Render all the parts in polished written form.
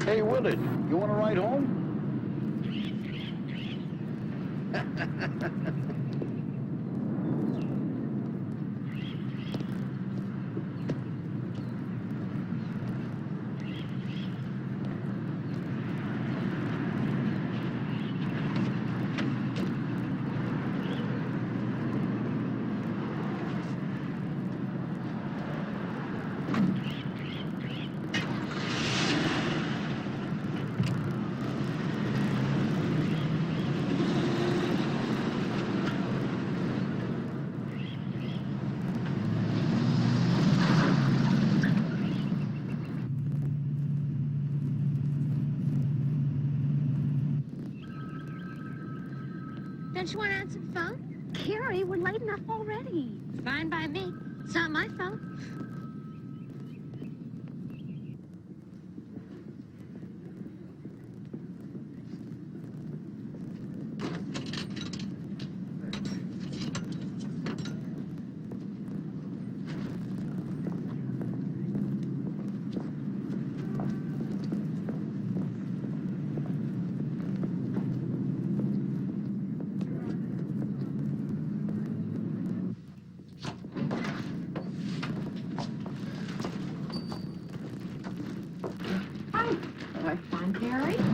Hey, Willard, you want to ride home? Don't you want to answer the phone? Carrie, we're late enough already. Fine by me. It's not my phone.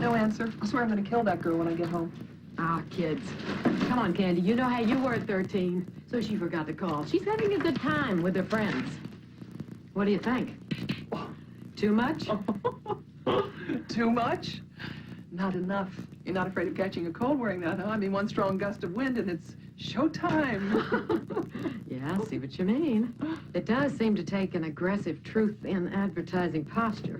No answer. I swear I'm going to kill that girl when I get home. Ah, kids. Come on, Candy. You know how you were at 13, so she forgot to call. She's having a good time with her friends. What do you think? Too much? Too much? Not enough. You're not afraid of catching a cold wearing that, huh? I mean, one strong gust of wind and it's showtime. Yeah, I see what you mean. It does seem to take an aggressive truth in advertising posture.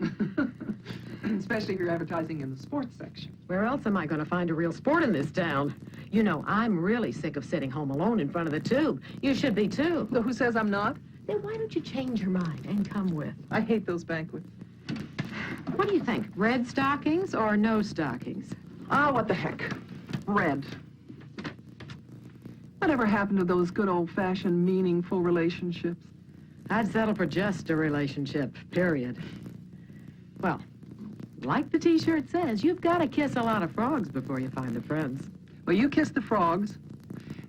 Especially if you're advertising in the sports section. Where else am I going to find a real sport in this town? You know, I'm really sick of sitting home alone in front of the tube. You should be, too. So who says I'm not? Then why don't you change your mind and come with? I hate those banquets. What do you think? Red stockings or no stockings? Ah, what the heck. Red. Whatever happened to those good old-fashioned, meaningful relationships? I'd settle for just a relationship, period. Well, like the T-shirt says, you've got to kiss a lot of frogs before you find the prince. Well, you kiss the frogs,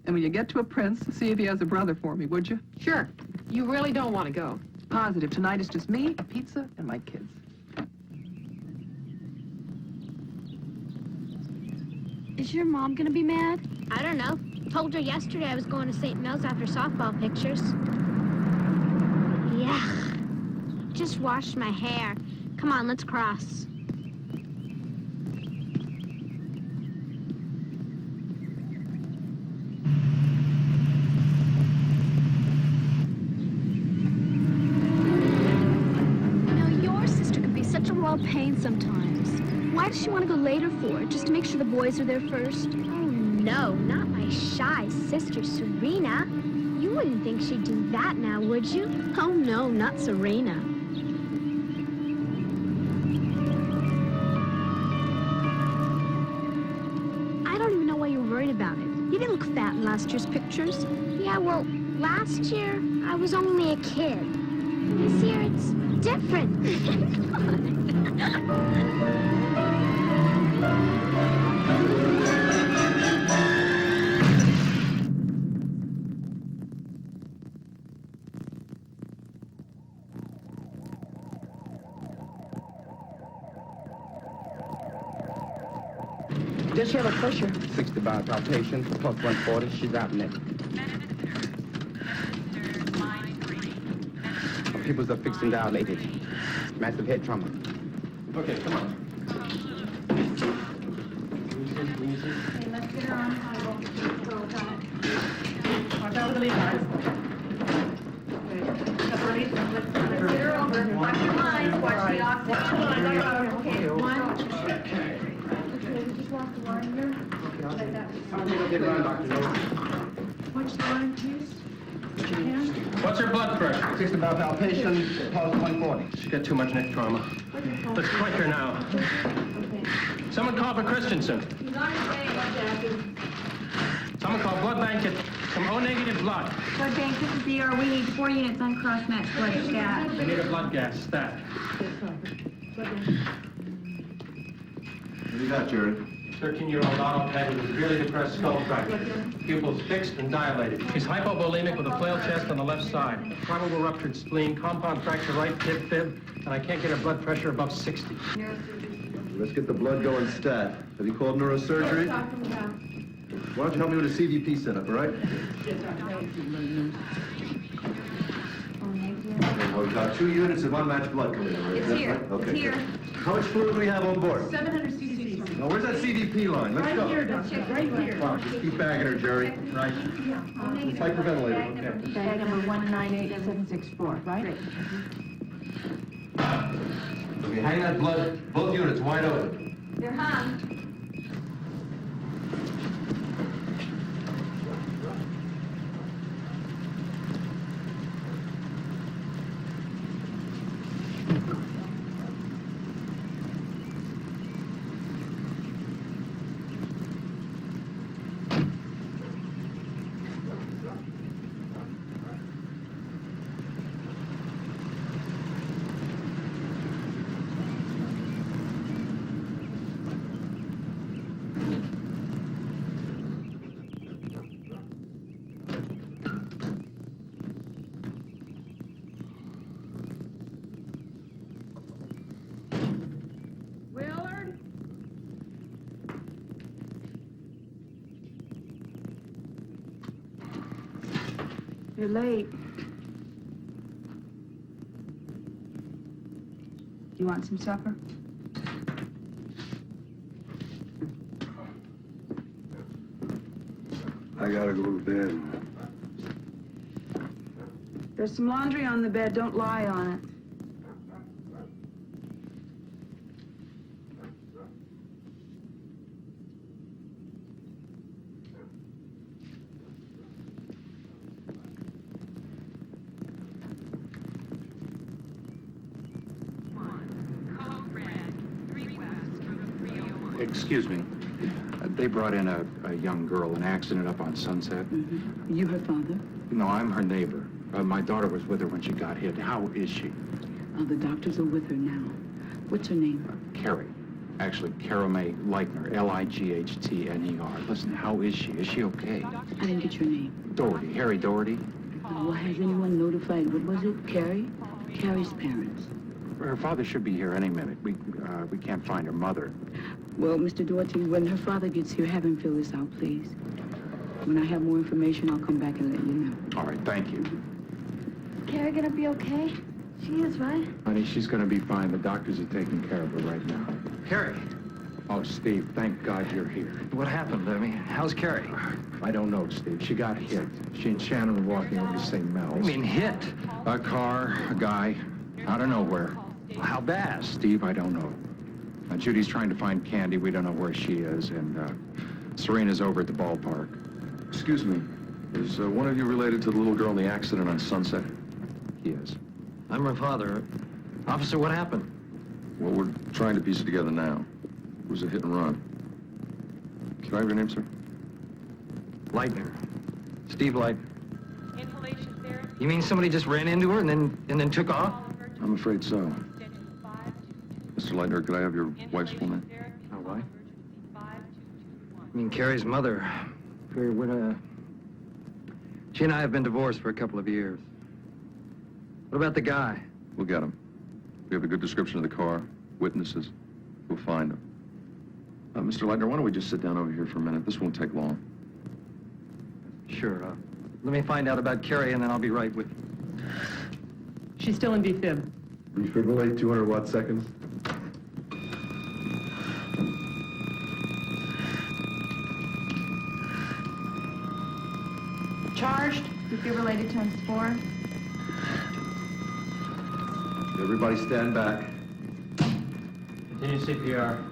and when you get to a prince, see if he has a brother for me, would you? Sure. You really don't want to go. Positive. Tonight is just me, a pizza, and my kids. Is your mom gonna be mad? I don't know. Told her yesterday I was going to St. Mills after softball pictures. Yeah. Just washed my hair. Come on, let's cross. Well, pain sometimes. Why does she want to go later for it? Just to make sure the boys are there first? Oh, no, not my shy sister, Serena. You wouldn't think she'd do that now, would you? Oh, no, not Serena. I don't even know why you're worried about it. You didn't look fat in last year's pictures. Yeah, well, last year, I was only a kid. This year, it's different. Does she have a pressure? 60 by palpation, plus 140. She's out next. Her pupils are fixed and dilated. Massive head trauma. Okay, come on. Okay, let's get her on the table. Watch out with the lead, guys. Okay, let's get her over. Watch your lines. Watch the oxygen. Okay, one. Okay, just walk the line here. Like that. Watch the line, please. What's her blood pressure? 60 by palpation, pulse 140. She got too much neck trauma. Let's quick her now. Okay. Someone call for Christensen. He's on his way, Jackie. Someone call blood bank at some O-negative blood. Blood bank, this is ER. We need 4 units on cross-match blood stat. We need a blood gas stat. What do you got, Jerry? 13-year-old Donald Peg with a severely depressed skull fracture. Pupils fixed and dilated. She's hypovolemic with a flail chest on the left side. Probable ruptured spleen, compound fracture right fib, and I can't get her blood pressure above 60. Let's get the blood going stat. Have you called neurosurgery? Why don't you help me with a CVP setup, all right? Well, we've got 2 units of unmatched blood coming in, right? It's here. Right? Okay. It's here. How much fluid do we have on board? 700 cc's. Now, where's that CVP line? Let's go. Right here. Come on, just keep bagging her, Jerry. Right. It's hyperventilated, okay. Bag number 198764, right? Okay, hang that blood, both units wide open. They're hung. You're late. You want some supper? I gotta go to bed. There's some laundry on the bed. Don't lie on it. Excuse me. They brought in a young girl, an accident up on Sunset. Mm-hmm. You her father? No, I'm her neighbor. My daughter was with her when she got hit. How is she? Oh, the doctors are with her now. What's her name? Carrie. Actually, Carol May Lightner, Lightner. Listen, how is she? Is she okay? I didn't get your name. Doherty, Harry Doherty. Well, has anyone notified, what was it, Carrie? Carrie's parents. Her father should be here any minute. We can't find her mother. Well, Mr. Doherty, when her father gets here, have him fill this out, please. When I have more information, I'll come back and let you know. All right, thank you. Carrie gonna be okay? She is, right? Honey, she's going to be fine. The doctors are taking care of her right now. Carrie, Oh, Steve, thank God you're here. what happened? I mean, how's Carrie? I don't know, Steve. She got hit. She and Shannon were walking over to St. Mel's. I mean, hit? A car, a guy, out of nowhere. How bad? Steve, I don't know. Judy's trying to find Candy. We don't know where she is. And Serena's over at the ballpark. Excuse me. Is one of you related to the little girl in the accident on Sunset? He is. I'm her father. Officer, what happened? Well, we're trying to piece it together now. It was a hit and run. Can I have your name, sir? Lightner. Steve Lightner. You mean somebody just ran into her and then took off? I'm afraid so. Mr. Lightner, could I have your wife's full name? My wife? I mean, Carrie's mother. She and I have been divorced for a couple of years. What about the guy? We'll get him. We have a good description of the car, witnesses. We'll find him. Mr. Lightner, why don't we just sit down over here for a minute? This won't take long. Sure. Let me find out about Carrie and then I'll be right with you. She's still in defib. Defibrillate 200 watt seconds. Charged. Defibrillated ×4. Everybody stand back. Continue CPR.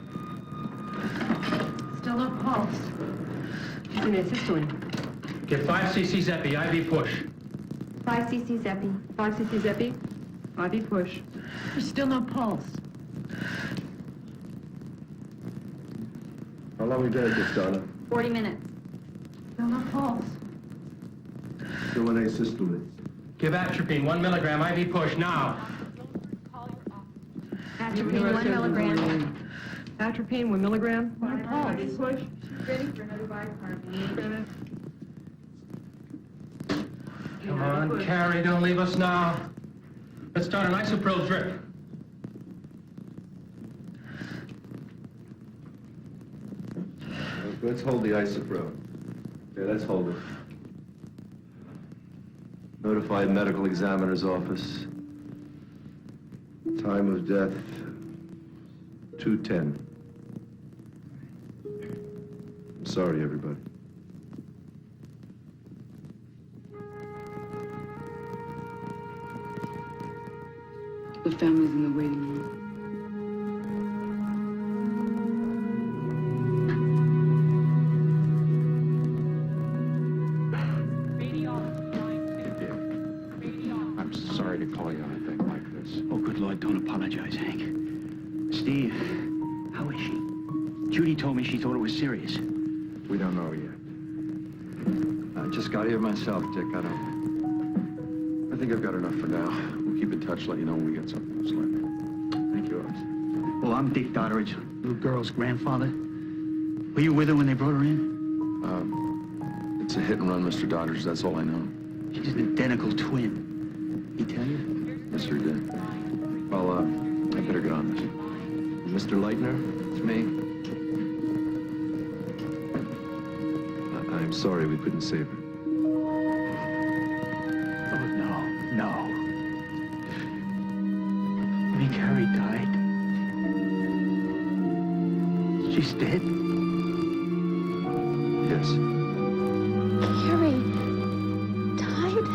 Still no pulse. She's in asystole. Give 5 cc Epi, IV push. 5 cc Epi. 5 cc Epi. IV push. There's still no pulse. How long we been at this, Donna? 40 minutes. Still no pulse. Still in asystole. Give atropine, 1 milligram, IV push, now. Atropine 1 milligram. Atropine 1 milligram. Push. Ready for another bicarbonate. Come on, Carrie, don't leave us now. Let's start an isopril drip. Let's hold the isopro. Yeah, let's hold it. Notify medical examiner's office. Time of death, 2:10. I'm sorry, everybody. The family's in the waiting room. I'm sorry to call you on a thing like this. Oh, good Lord, don't apologize, Hank. Steve, how is she? Judy told me she thought it was serious. We don't know yet. I just got here myself, Dick. I think I've got enough for now. We'll keep in touch, let you know when we get something. Thank you, Oz. Well, I'm Dick Dodderidge, little girl's grandfather. Were you with her when they brought her in? It's a hit and run, Mr. Doddridge. That's all I know. She's an identical twin. He tell you? Yes, sir, did. Well, I better get on this. Mr. Leitner, it's me. I'm sorry we couldn't save her. Oh, no. You mean Carrie died? She's dead? Yes. Carrie died?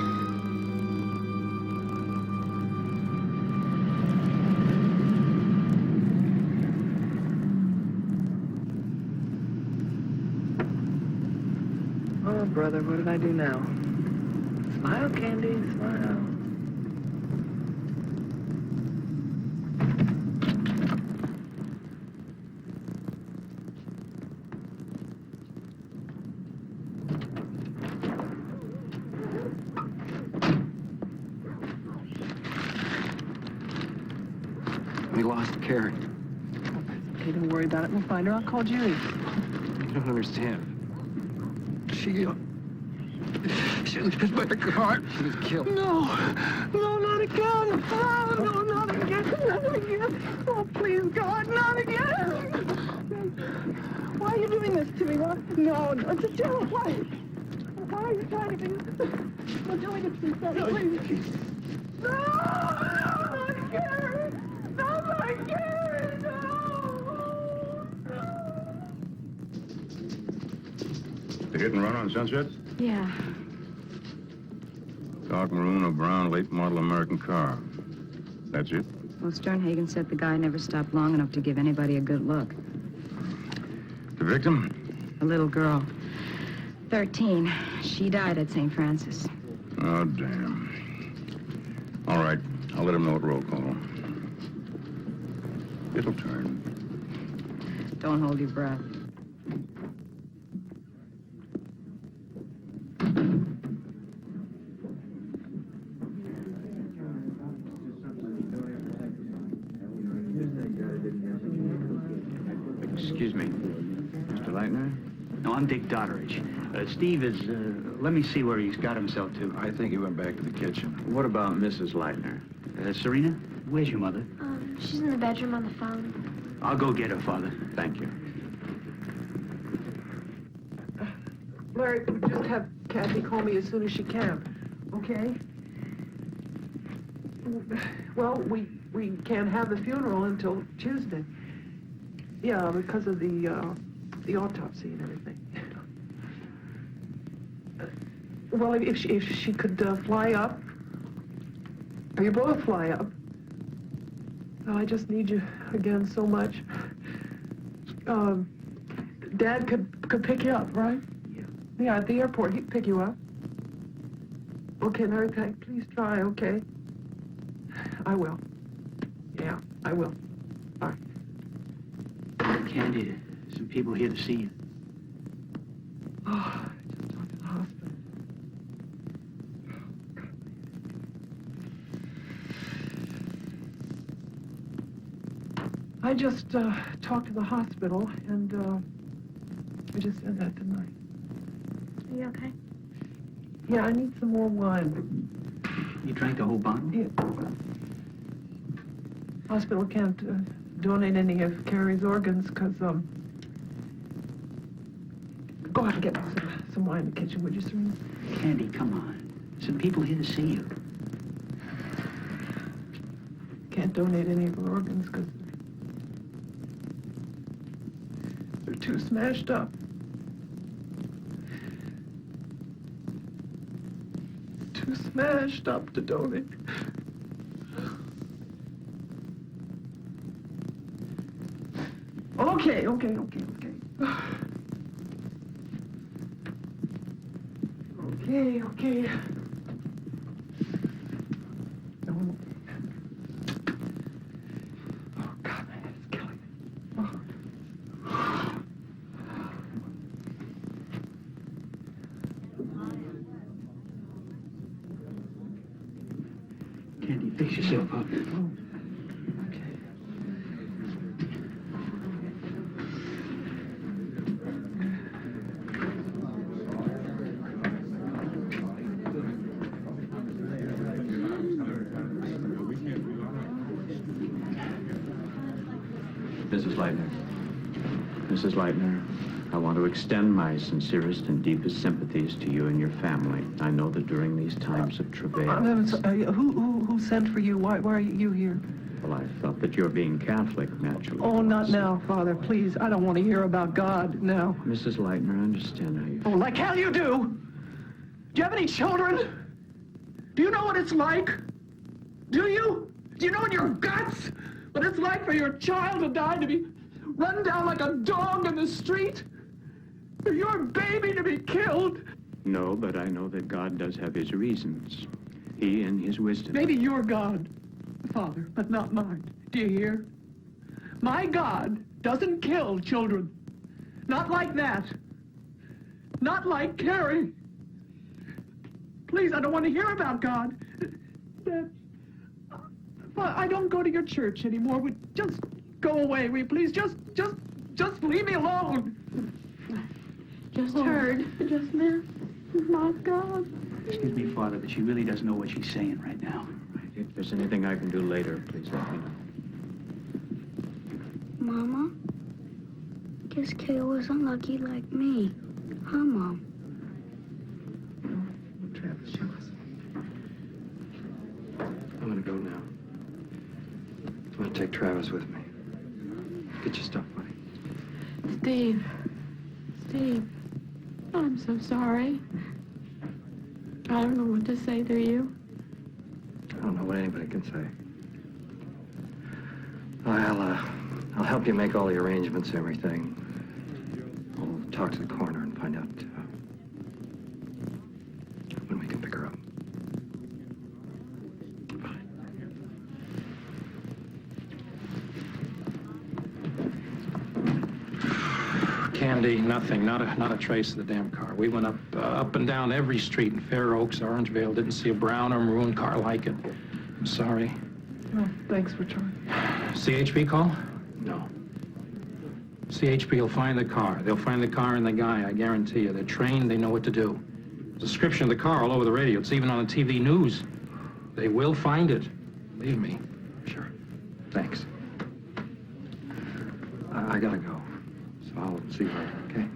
Oh, brother, what did I do now? Smile, Candy, smile. We lost Carrie. Okay, don't worry about it. We'll find her. I'll call Judy. You don't understand. She was hit by a car. She was killed. No, not again. No, not again. Oh, please, God, not again. Why are you doing this to me? What? No, just tell me why. Why are you trying to do this? Well, tell me to please. No, not again. Not again. The hit and run on Sunset? Yeah. Dark maroon or brown late model American car. That's it? Well, Sternhagen said the guy never stopped long enough to give anybody a good look. The victim? A little girl. 13. She died at St. Francis. Oh, damn. All right, I'll let him know at roll call. It'll turn. Don't hold your breath. Excuse me. Mr. Leitner? No, I'm Dick Dodderidge. Steve is, let me see where he's got himself to. I think he went back to the kitchen. What about Mrs. Leitner? Serena, where's your mother? She's in the bedroom on the phone. I'll go get her, Father. Thank you. Larry, just have Kathy call me as soon as she can, okay? Well, we can't have the funeral until Tuesday. Yeah, because of the autopsy and everything. Well, if she could fly up, or you both fly up. Well, I just need you again so much. Dad could pick you up, right? Yeah, at the airport, he'd pick you up. Okay, Larry, please try, okay? I will. Yeah, I will. All right. Candy, there's some people here to see you. Oh, I just talked to the hospital. I just talked to the hospital, and I just said that, didn't I? Are you okay? Yeah, I need some more wine. You drank the whole bottle? Yeah. Hospital can't donate any of Carrie's organs because, go out and get me some wine in the kitchen, would you, Serena? Candy, come on. Some people here to see you. Can't donate any of her organs because they're too smashed up. Too smashed up to donate. Okay. Okay. No. Oh, God, my head is killing me. Oh. Candy, fix yourself up. Mrs. Leitner, I want to extend my sincerest and deepest sympathies to you and your family. I know that during these times of travail... Who sent for you? Why are you here? Well, I thought that your being Catholic naturally... Oh, not now, Father, please. I don't want to hear about God now. Mrs. Leitner, I understand how you feel. Oh, like hell you do! Do you have any children? Do you know what it's like? Do you? Do you know in your guts what it's like for your child to die, to be run down like a dog in the street? For your baby to be killed? No, but I know that God does have his reasons. He, in his wisdom... Maybe you're God, Father, but not mine. Do you hear? My God doesn't kill children. Not like that. Not like Carrie. Please, I don't want to hear about God. Dad, I don't go to your church anymore. Just go away, will you please? Just leave me alone. Just heard. Just missed. My God. Excuse me, Father, but she really doesn't know what she's saying right now. If there's anything I can do later, please let me know. Mama? Guess Kay was unlucky like me. Huh, Mom? Travis, I'm gonna go now. I'm gonna take Travis with me. Get your stuff, buddy. Steve, I'm so sorry. I don't know what to say to you. I don't know what anybody can say. I'll help you make all the arrangements and everything. I'll talk to the coroner and find out when we can pick her up. Candy, nothing, not a trace of the damn car. We went up and down every street in Fair Oaks, Orangevale, didn't see a brown or maroon car like it. I'm sorry. Well, thanks for trying. CHP call? No. CHP will find the car. They'll find the car and the guy, I guarantee you. They're trained, they know what to do. Description of the car all over the radio. It's even on the TV news. They will find it. Believe me. Sure. Thanks. I gotta go. So I'll see you later, okay?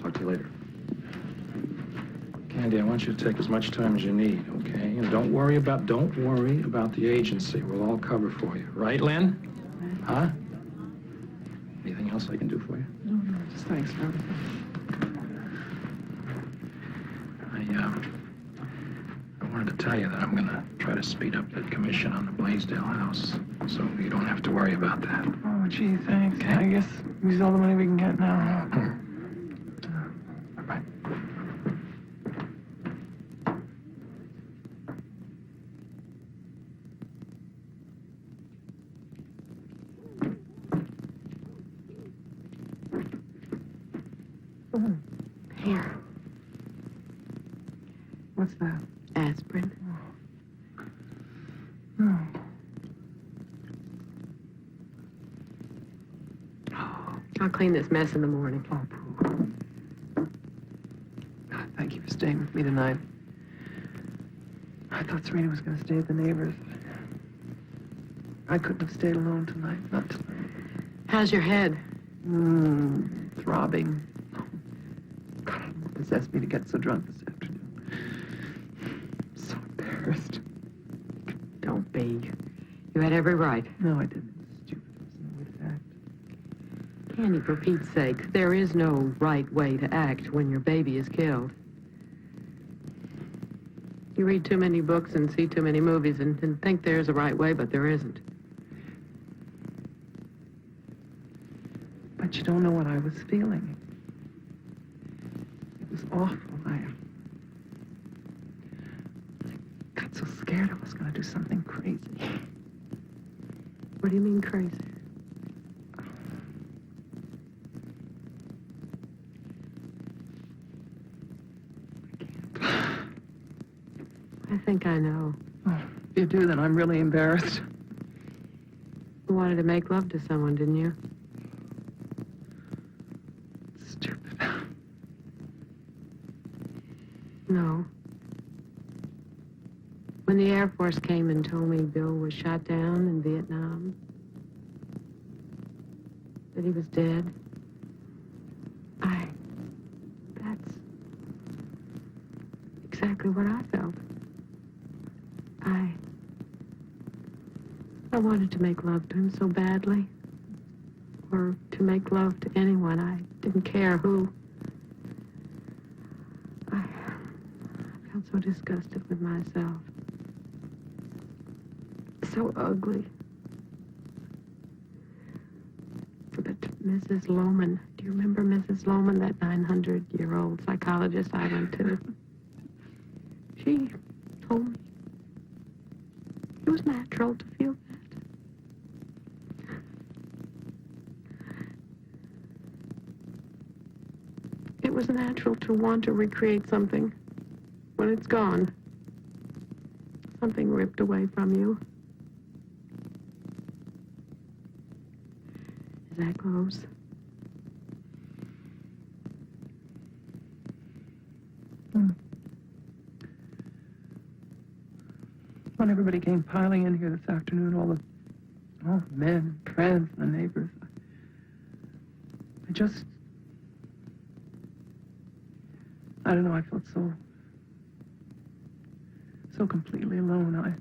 Talk to you later. Candy, I want you to take as much time as you need, okay? And don't worry about the agency. We'll all cover for you. Right, Lynn? Huh? Anything else I can do for you? No, just thanks for everything. I wanted to tell you that I'm gonna try to speed up that commission on the Blaisdell house, so you don't have to worry about that. Oh, gee, thanks. Okay. I guess we use all the money we can get now. Bye-bye. Here. What's that? Aspirin. Oh. I'll clean this mess in the morning. Oh, Pooh. God, thank you for staying with me tonight. I thought Serena was going to stay at the neighbors. I couldn't have stayed alone tonight. Not tonight. How's your head? Throbbing. God, I don't know what possessed me to get so drunk this afternoon. I'm so embarrassed. Don't be. You had every right. No, I didn't. It was stupid. There was no way to act. Candy, for Pete's sake, there is no right way to act when your baby is killed. You read too many books and see too many movies and think there's a right way, but there isn't. But you don't know what I was feeling. It was awful. I got so scared I was going to do something crazy. What do you mean crazy? I think I know. Oh, if you do, then I'm really embarrassed. You wanted to make love to someone, didn't you? Stupid. No. When the Air Force came and told me Bill was shot down in Vietnam, that he was dead, that's exactly what I felt. I wanted to make love to him so badly. Or to make love to anyone. I didn't care who. I felt so disgusted with myself. So ugly. But Mrs. Lohman, do you remember Mrs. Lohman, that 900-year-old psychologist I went to? She told me it was natural to feel that. It was natural to want to recreate something when it's gone. Something ripped away from you. Is that close? When everybody came piling in here this afternoon, all the men, friends, and the neighbors, I don't know, I felt so completely alone.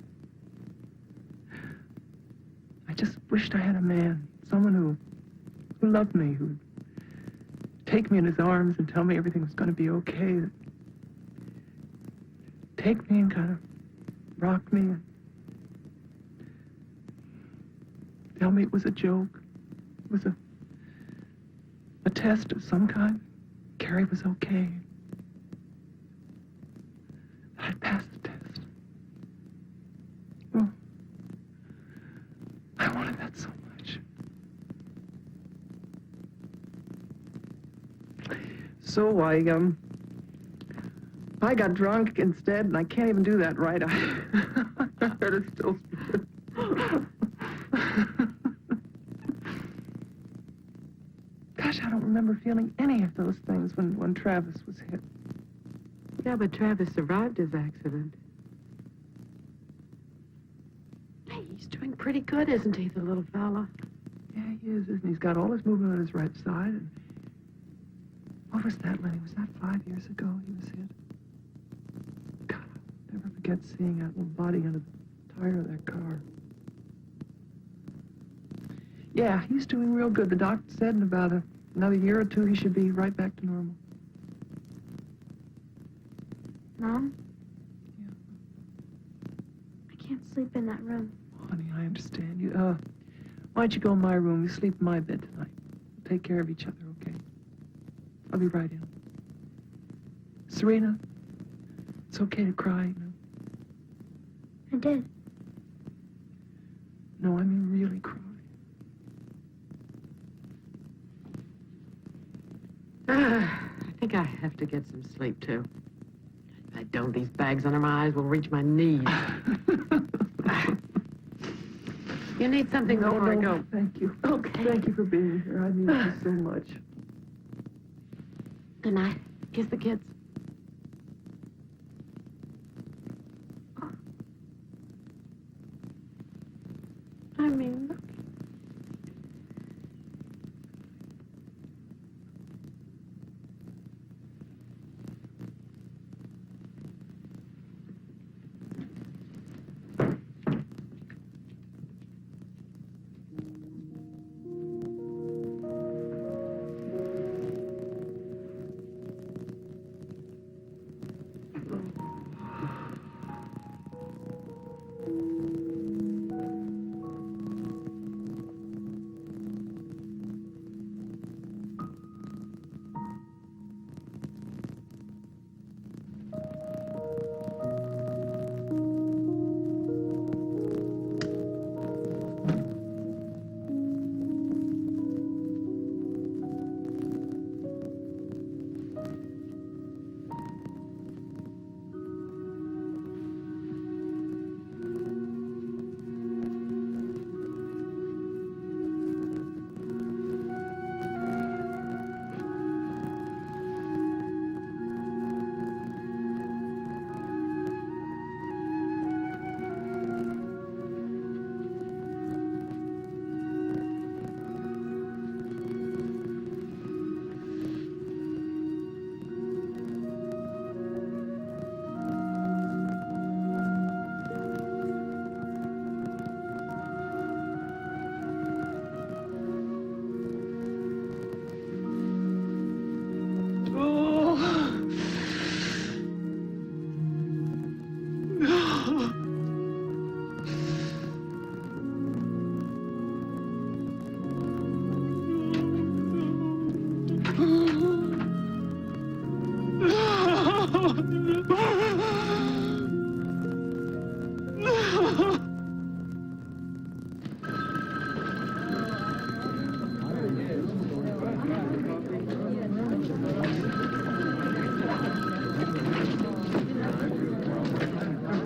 I just wished I had a man, someone who loved me, who'd take me in his arms and tell me everything was going to be okay. Take me and kind of rock me and tell me it was a joke. It was a test of some kind. Carrie was okay. I'd passed the test. Oh, I wanted that so much. So I got drunk instead, and I can't even do that right. I better still spit. Gosh, I don't remember feeling any of those things when Travis was hit. Yeah, but Travis survived his accident. Hey, he's doing pretty good, isn't he, the little fella? Yeah, he is, isn't he? He's got all his movement on his right side. And what was that, Lenny? Was that 5 years ago he was hit? God, I'll never forget seeing that little body under the tire of that car. Yeah, he's doing real good. The doctor said in about another year or two he should be right back to normal. Mom? Yeah. I can't sleep in that room. Honey, I understand you. Why don't you go in my room? You sleep in my bed tonight. We'll take care of each other, okay? I'll be right in. Serena, it's okay to cry, you know? I did. No, I mean really cry. I think I have to get some sleep, too. If I don't, these bags under my eyes will reach my knees. You need something before I go. Thank you. Okay. Thank you for being here. I need you so much. Good night. Kiss the kids. I mean,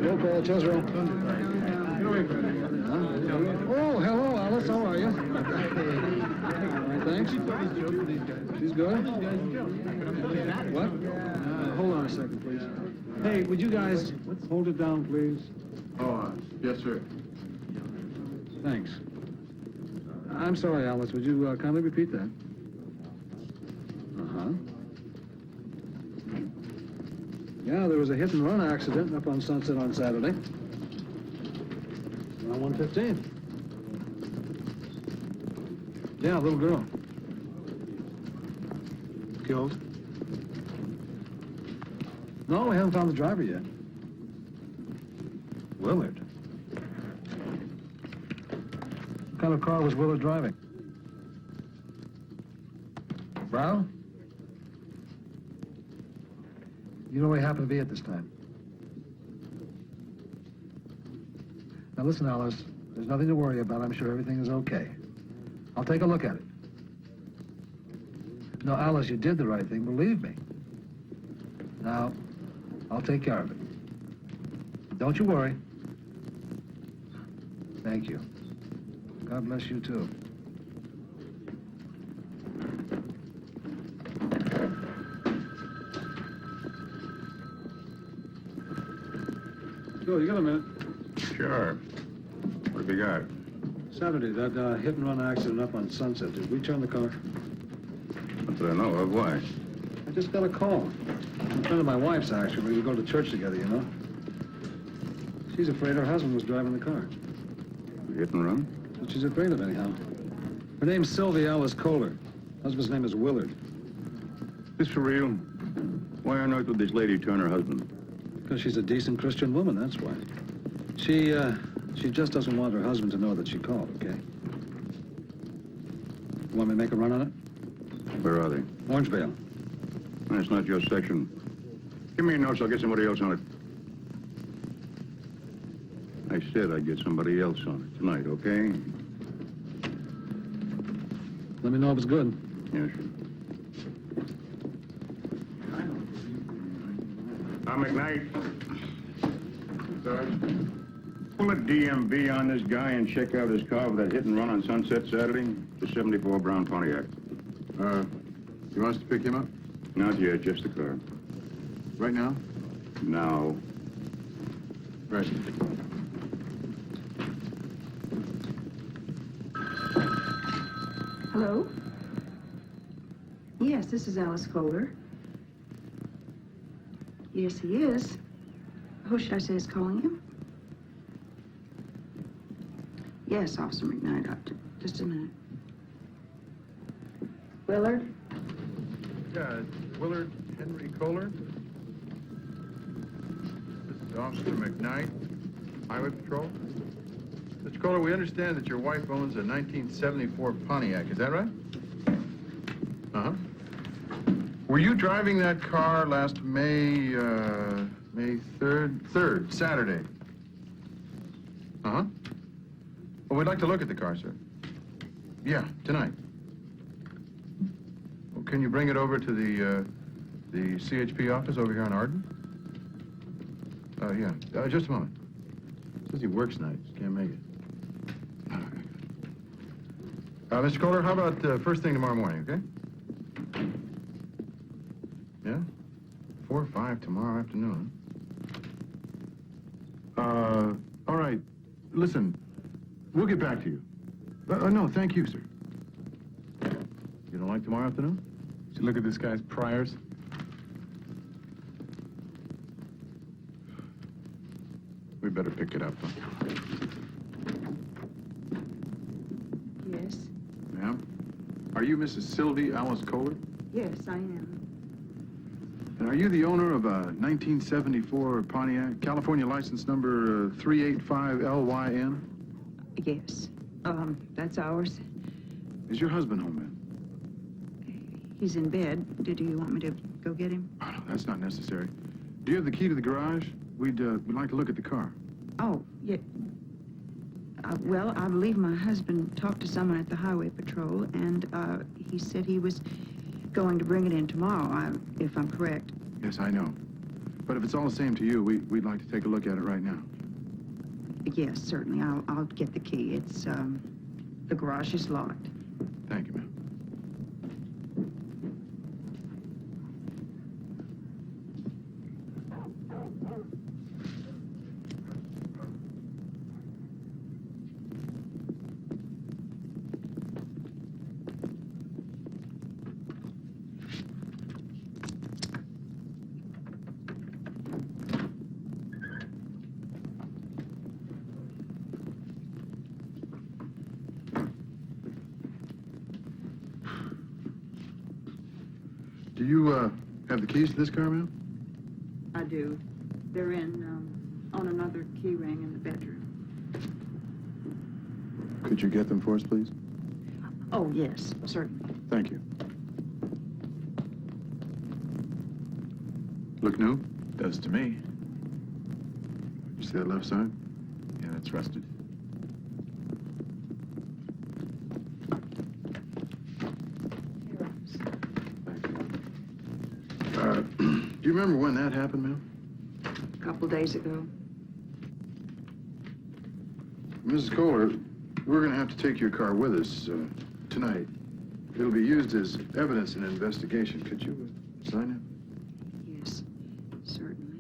Roll call, Chesro. Oh, hello, Alice. How are you? All right, thanks. She's good? What? Hold on a second, please. Hey, would you guys hold it down, please? Oh, yes, sir. Thanks. I'm sorry, Alice. Would you kindly repeat that? Uh-huh. Yeah, there was a hit-and-run accident up on Sunset on Saturday. Around 1:15. Yeah, a little girl. Killed. No, we haven't found the driver yet. Willard? What kind of car was Willard driving? Brown? You know where he happened to be at this time? Now listen, Alice, there's nothing to worry about. I'm sure everything is okay. I'll take a look at it. No, Alice, you did the right thing, believe me. Now, I'll take care of it. Don't you worry. Thank you. God bless you, too. Joe, you got a minute? Sure. What have you got? Saturday, that hit-and-run accident up on Sunset. Did we turn the car? What do I know of? Why? I just got a call. A friend of my wife's, actually. We go to church together, you know. She's afraid her husband was driving the car. Hit and run? That's what she's afraid of, anyhow. Her name's Sylvia Alice Kohler. Husband's name is Willard. This for real? Why on earth would this lady turn her husband? Because she's a decent Christian woman, that's why. She just doesn't want her husband to know that she called, okay? You want me to make a run on it? Where are they? Orangevale. That's not your section. Give me a note so I'll get somebody else on it. I said I'd get somebody else on it tonight, okay? Let me know if it's good. Yeah, sure. Now, McKnight. Sarge. pull a DMV on this guy and check out his car with that hit and run on Sunset Saturday? The 74 Brown Pontiac. You want us to pick him up? Not yet, just the car. Right now? Now. Right. Hello? Yes, this is Alice Kohler. Yes, he is. Who should I say is calling you? Yes, Officer McKnight. Just a minute. Willard? Yeah, it's Willard Henry Kohler. This is Officer McKnight, Highway Patrol. Mr. Kohler, we understand that your wife owns a 1974 Pontiac. Is that right? Uh-huh. Were you driving that car last May 3rd, Saturday? Uh-huh. Well, we'd like to look at the car, sir. Yeah, tonight. Well, can you bring it over to the CHP office over here on Arden? Yeah. Just a moment. Says he works nights. Can't make it. Mr. Kohler, how about first thing tomorrow morning, okay? Yeah? 4 or 5 tomorrow afternoon. All right. Listen, we'll get back to you. No, thank you, sir. You don't like tomorrow afternoon? Did you look at this guy's priors? We better pick it up, huh? Yes. Ma'am? Are you Mrs. Sylvie Alice Kohler? Yes, I am. And are you the owner of a 1974 Pontiac, California license number 385LYN? Yes. That's ours. Is your husband home, ma'am? He's in bed. Did you want me to go get him? Oh, no, that's not necessary. Do you have the key to the garage? We'd like to look at the car. Oh, yeah. Well, I believe my husband talked to someone at the Highway Patrol, and he said he was going to bring it in tomorrow, if I'm correct. Yes, I know. But if it's all the same to you, we'd like to take a look at it right now. Yes, certainly. I'll get the key. It's, the garage is locked. Thank you, ma'am. Do you, have the keys to this car, ma'am? I do. They're on another key ring in the bedroom. Could you get them for us, please? Oh, yes, certainly. Thank you. Look new? Does to me. You see that left side? Yeah, that's rusted. Do you remember when that happened, ma'am? A couple days ago. Mrs. Kohler, we're going to have to take your car with us tonight. It'll be used as evidence in an investigation. Could you sign Yes, certainly.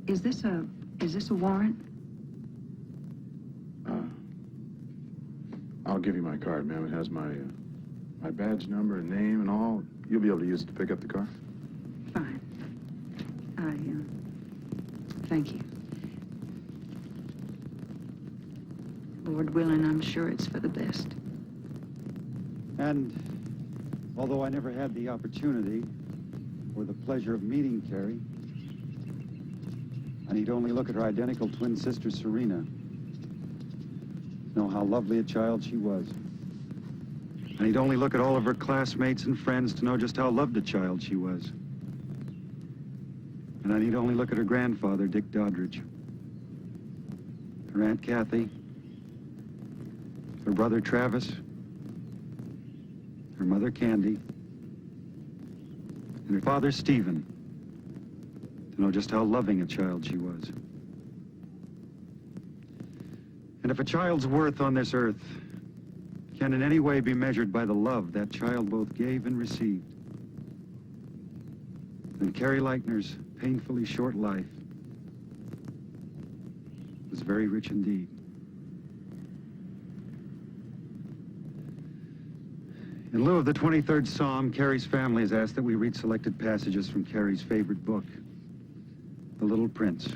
Is this a warrant? I'll give you my card, ma'am. It has my badge number and name and all. You'll be able to use it to pick up the car. Fine. Thank you. Lord willing, I'm sure it's for the best. And although I never had the opportunity or the pleasure of meeting Carrie, I need only look at her identical twin sister, Serena, to know how lovely a child she was. I need only look at all of her classmates and friends to know just how loved a child she was. And I need only look at her grandfather, Dick Doddridge, her Aunt Kathy, her brother Travis, her mother Candy, and her father Stephen, to know just how loving a child she was. And if a child's worth on this earth can in any way be measured by the love that child both gave and received, then Carrie Leitner's painfully short life was very rich indeed. In lieu of the 23rd Psalm, Carrie's family has asked that we read selected passages from Carrie's favorite book, The Little Prince.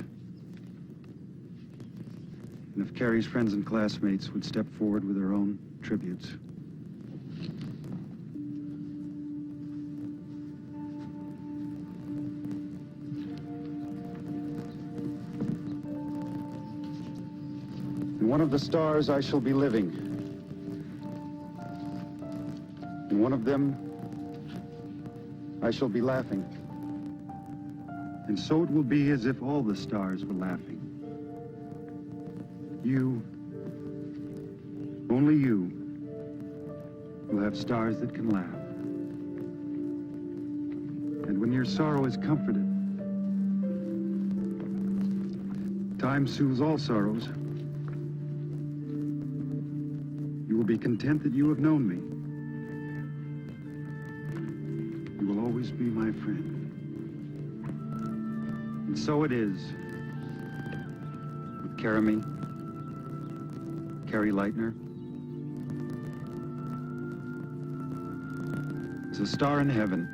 And if Carrie's friends and classmates would step forward with their own tributes. In one of the stars I shall be living. In one of them I shall be laughing. And so it will be as if all the stars were laughing. You, only you, will have stars that can laugh. And when your sorrow is comforted, time soothes all sorrows, you will be content that you have known me. You will always be my friend. And so it is with Carrie Leitner. As a star in heaven,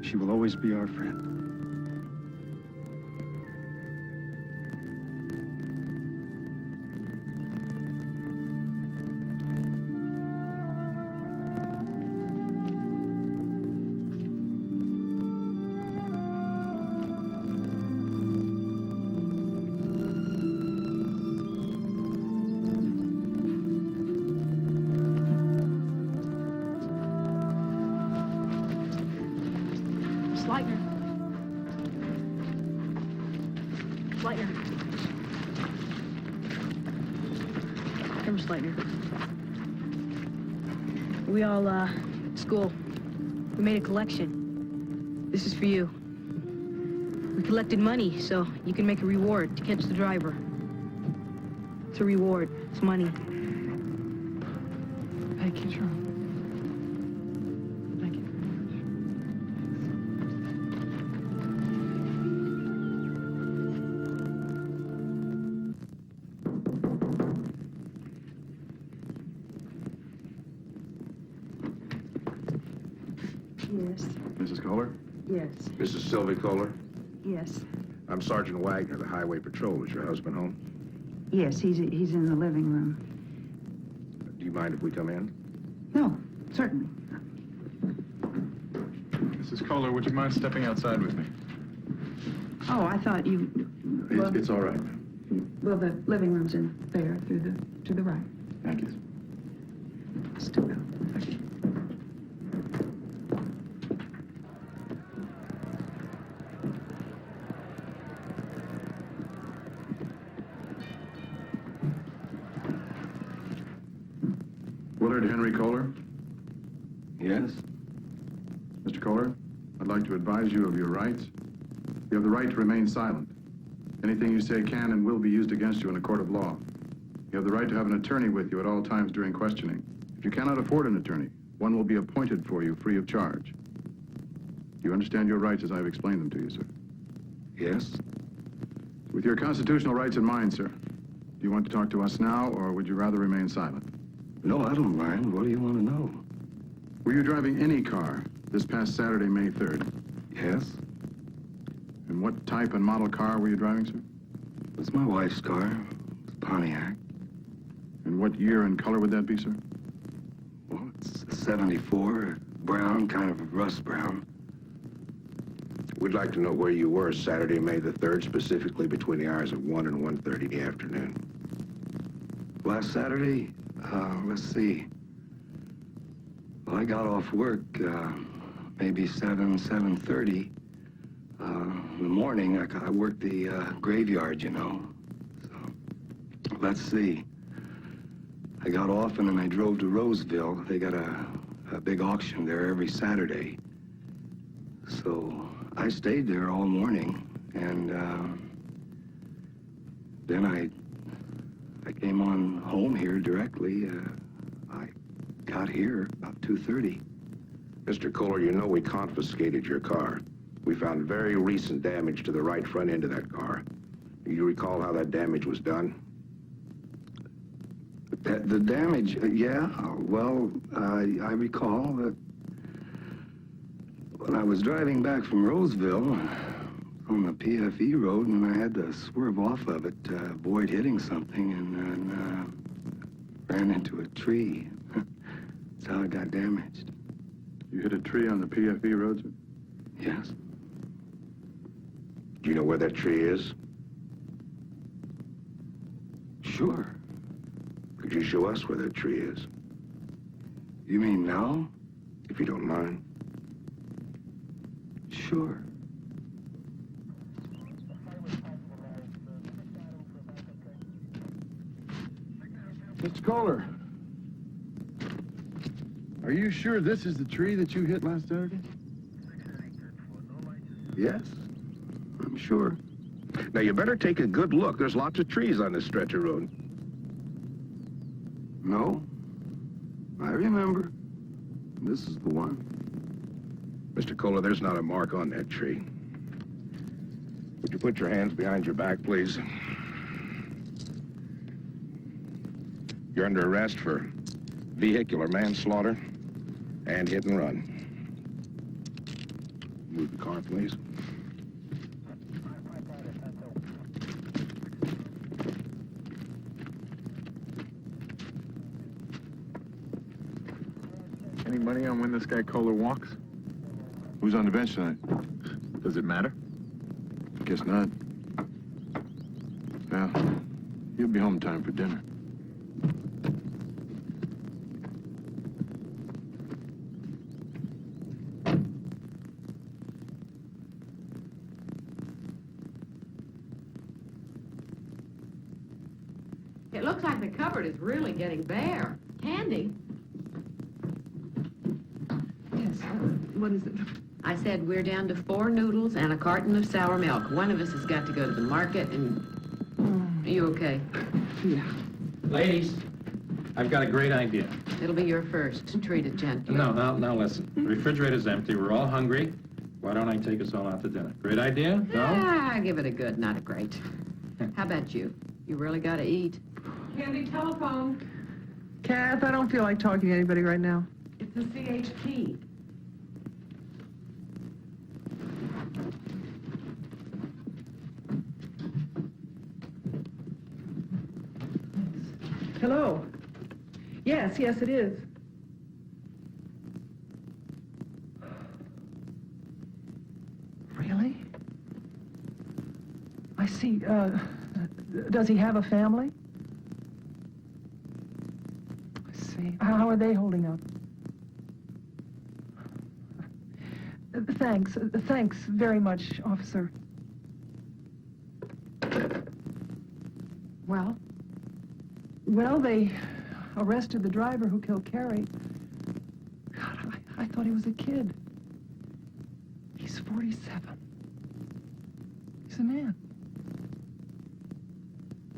she will always be our friend. Leitner. Leitner. Come, Miss Leitner. We all, school, we made a collection. This is for you. We collected money, so you can make a reward to catch the driver. It's a reward. It's money. Thank you, John. Thank you very much. Yes, Mrs. Kohler? yes, Mrs. Sylvie Kohler? yes. I'm Sergeant Wagner, the Highway Patrol. Is your husband home? Yes, he's in the living room. Do you mind if we come in? No, certainly. Mrs. Kohler, would you mind stepping outside with me? Oh, I thought you... It's all right. Well, the living room's in there, to the right. Thank you. Still go. Willard Henry Kohler? Yes? Mr. Kohler, I'd like to advise you of your rights. You have the right to remain silent. Anything you say can and will be used against you in a court of law. You have the right to have an attorney with you at all times during questioning. If you cannot afford an attorney, one will be appointed for you free of charge. Do you understand your rights as I've explained them to you, sir? Yes? With your constitutional rights in mind, sir, do you want to talk to us now, or would you rather remain silent? No, I don't mind. What do you want to know? Were you driving any car this past Saturday, May 3rd? Yes? And what type and model car were you driving, sir? It's my wife's car. It's Pontiac. And what year and color would that be, sir? Well, it's a 74, brown, kind of a rust brown. We'd like to know where you were Saturday, May the 3rd, specifically between the hours of 1 and 1:30 in the afternoon. Last Saturday, let's see. Well, I got off work, maybe 7:30. In the morning, I worked the graveyard, you know. So, let's see. I got off and then I drove to Roseville. They got a big auction there every Saturday. So I stayed there all morning, and then I came on home here directly. I got here about 2:30. Mr. Kohler, you know we confiscated your car. We found very recent damage to the right front end of that car. Do you recall how that damage was done? The damage, yeah, well, I recall that when I was driving back from Roseville on the PFE road, and I had to swerve off of it to avoid hitting something, and ran into a tree. That's how it got damaged. You hit a tree on the PFE road, sir? Yes. Do you know where that tree is? Sure. Could you show us where that tree is? You mean now? If you don't mind. Sure. Mr. Kohler, are you sure this is the tree that you hit last Saturday? Yes, I'm sure. Now, you better take a good look. There's lots of trees on this stretch of road. No, I remember. This is the one. Mr. Kohler, there's not a mark on that tree. Would you put your hands behind your back, please? You're under arrest for vehicular manslaughter and hit and run. Move the car, please. Any money on when this guy Kohler walks? Who's on the bench tonight? Does it matter? Guess not. Well, he'll be home time for dinner. It looks like the cupboard is really getting bare. Candy? Yes, what is it? I said we're down to 4 noodles and a carton of sour milk. One of us has got to go to the market, and... Are you okay? Yeah. Ladies, I've got a great idea. It'll be your first. Treat it gently. No, now listen. The refrigerator's empty. We're all hungry. Why don't I take us all out to dinner? Great idea? No? Ah, give it a good, not a great. How about you? You really got to eat. Candy, telephone. Kath, I don't feel like talking to anybody right now. It's the CHP. Hello. Yes, it is. Really? I see. Does he have a family? I see. How are they holding up? Thanks very much, officer. Well? Well, they arrested the driver who killed Carrie. God, I thought he was a kid. He's 47. He's a man.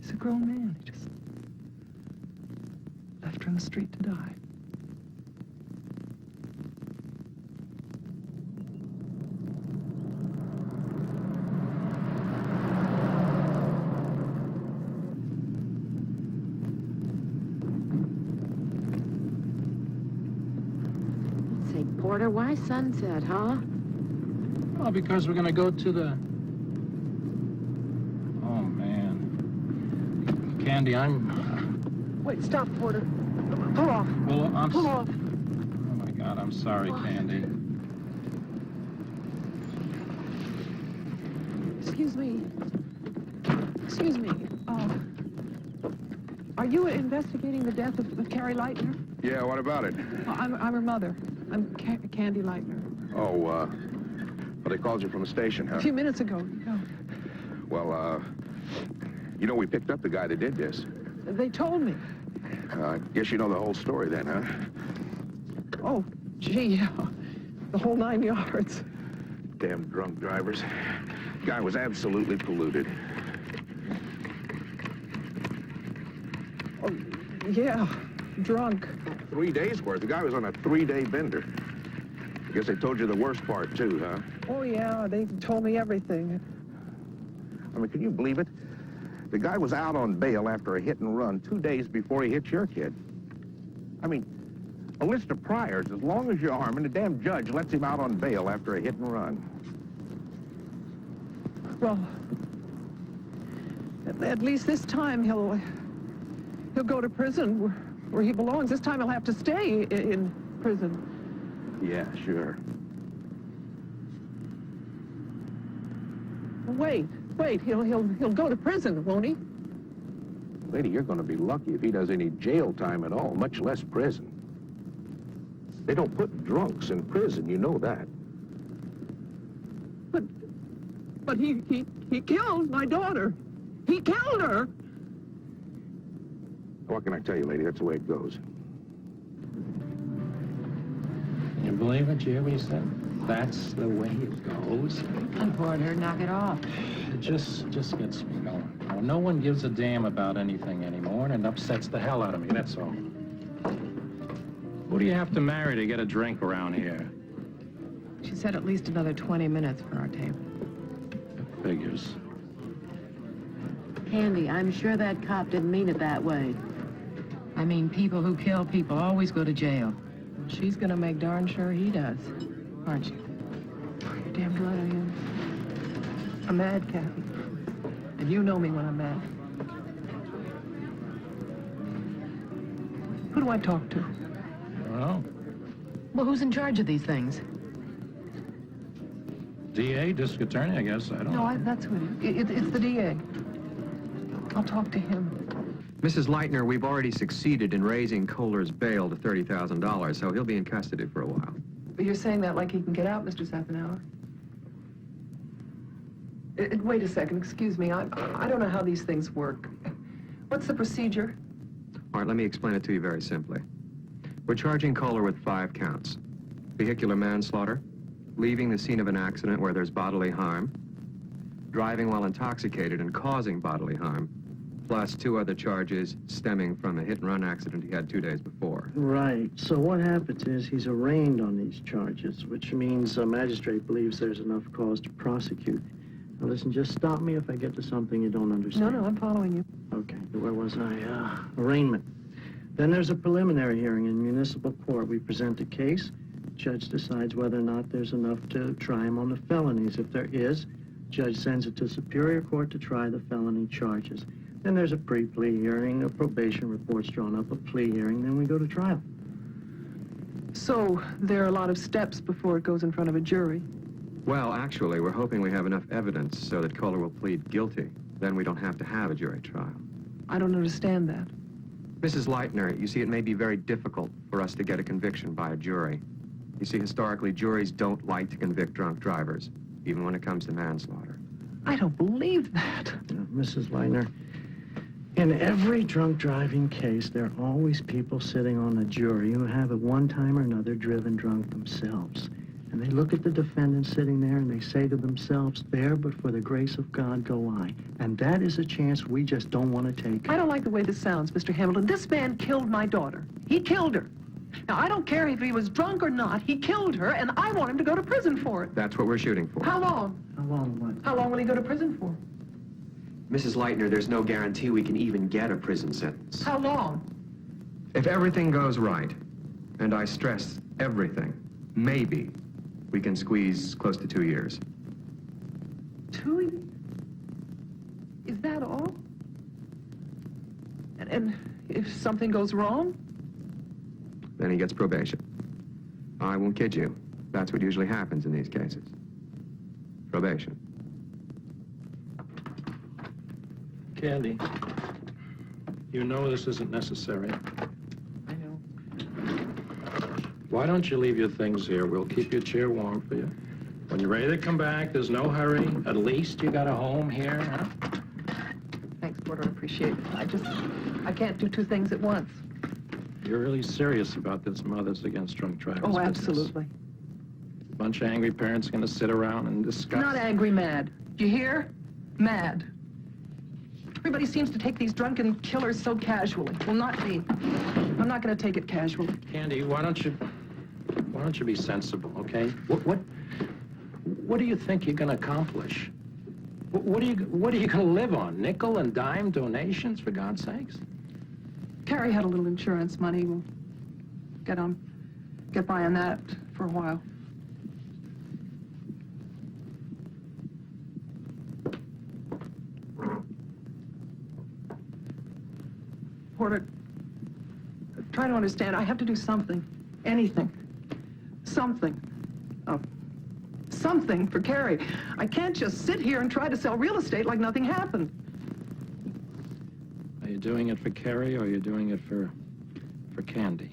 He's a grown man. He just left her in the street to die. Porter, why sunset, huh? Well, because we're going to go to the... Oh, man. Candy, I'm... Wait, stop, Porter. Pull off. Pull off. Oh, my God, I'm sorry, Candy. Excuse me. Are you investigating the death of Carrie Leitner? Yeah, what about it? Well, I'm her mother. I'm Candy Leitner. Oh, well, they called you from the station, huh? A few minutes ago. No. Well, you know, we picked up the guy that did this. They told me. Guess you know the whole story then, huh? Oh, gee, the whole 9 yards. Damn drunk drivers. Guy was absolutely polluted. Oh, yeah, drunk. 3 days worth. The guy was on a 3-day bender. I guess they told you the worst part, too, huh? Oh, yeah, they told me everything. I mean, can you believe it? The guy was out on bail after a hit and run 2 days before he hit your kid. I mean, a list of priors as long as your arm, and the damn judge lets him out on bail after a hit and run. Well, at least this time he'll go to prison where he belongs. This time he'll have to stay in prison. Yeah, sure. Wait, he'll go to prison, won't he? Lady, you're going to be lucky if he does any jail time at all, much less prison. They don't put drunks in prison, you know that. But he killed my daughter. He killed her. What can I tell you, lady? That's the way it goes. You believe it? You hear what he said? That's the way it goes. I'm pouring her, knock it off. It just gets me going. Well, no one gives a damn about anything anymore, and it upsets the hell out of me, that's all. Who do you have to marry to get a drink around here? She said at least another 20 minutes for our table. Figures. Candy, I'm sure that cop didn't mean it that way. I mean, people who kill people always go to jail. She's gonna make darn sure he does, aren't you? You're damn right I am. I'm mad, Kathy. And you know me when I'm mad. Who do I talk to? I don't know. Well, who's in charge of these things? DA, district attorney, I guess. I don't know. No, that's who it is. It's the DA. I'll talk to him. Mrs. Leitner, we've already succeeded in raising Kohler's bail to $30,000, so he'll be in custody for a while. But you're saying that like he can get out, Mr. Sappenauer? Wait a second, excuse me. I don't know how these things work. What's the procedure? All right, let me explain it to you very simply. We're charging Kohler with 5 counts. Vehicular manslaughter, leaving the scene of an accident where there's bodily harm, driving while intoxicated and causing bodily harm, plus 2 other charges stemming from a hit-and-run accident he had 2 days before. Right. So what happens is he's arraigned on these charges, which means a magistrate believes there's enough cause to prosecute. Now listen, just stop me if I get to something you don't understand. No, I'm following you. Okay, where was I? Arraignment. Then there's a preliminary hearing in municipal court. We present a case. Judge decides whether or not there's enough to try him on the felonies. If there is, judge sends it to Superior Court to try the felony charges. Then there's a pre-plea hearing, a probation report's drawn up, a plea hearing, then we go to trial. So there are a lot of steps before it goes in front of a jury. Well, actually, we're hoping we have enough evidence so that Kohler will plead guilty. Then we don't have to have a jury trial. I don't understand that. Mrs. Leitner, you see, it may be very difficult for us to get a conviction by a jury. You see, historically, juries don't like to convict drunk drivers, even when it comes to manslaughter. I don't believe that. Mrs. Leitner, in every drunk driving case, there are always people sitting on the jury who have at one time or another driven drunk themselves. And they look at the defendant sitting there and they say to themselves, there but for the grace of God go I. And that is a chance we just don't want to take. I don't like the way this sounds, Mr. Hamilton. This man killed my daughter. He killed her. Now, I don't care if he was drunk or not. He killed her, and I want him to go to prison for it. That's what we're shooting for. How long? How long what? How long will he go to prison for? Mrs. Leitner, there's no guarantee we can even get a prison sentence. How long? If everything goes right, and I stress everything, maybe we can squeeze close to 2 years. 2 years? Is that all? And if something goes wrong? Then he gets probation. I won't kid you. That's what usually happens in these cases. Probation. Candy, you know this isn't necessary. I know. Why don't you leave your things here? We'll keep your chair warm for you. When you're ready to come back, there's no hurry. At least you got a home here, huh? Thanks, Porter. I appreciate it. I can't do 2 things at once. You're really serious about this Mothers Against Drunk Drivers Oh, business. absolutely. A bunch of angry parents going to sit around and discuss. Not angry, mad. Do you hear? Mad. Everybody seems to take these drunken killers so casually. Well, not me. I'm not going to take it casually. Candy, why don't you be sensible, okay? What do you think you're going to accomplish? What are you going to live on? Nickel and dime donations, for God's sakes? Carrie had a little insurance money. We'll get by on that for a while. Porter, try to understand. I have to do something. Anything. Something. Something for Carrie. I can't just sit here and try to sell real estate like nothing happened. Are you doing it for Carrie, or are you doing it for Candy?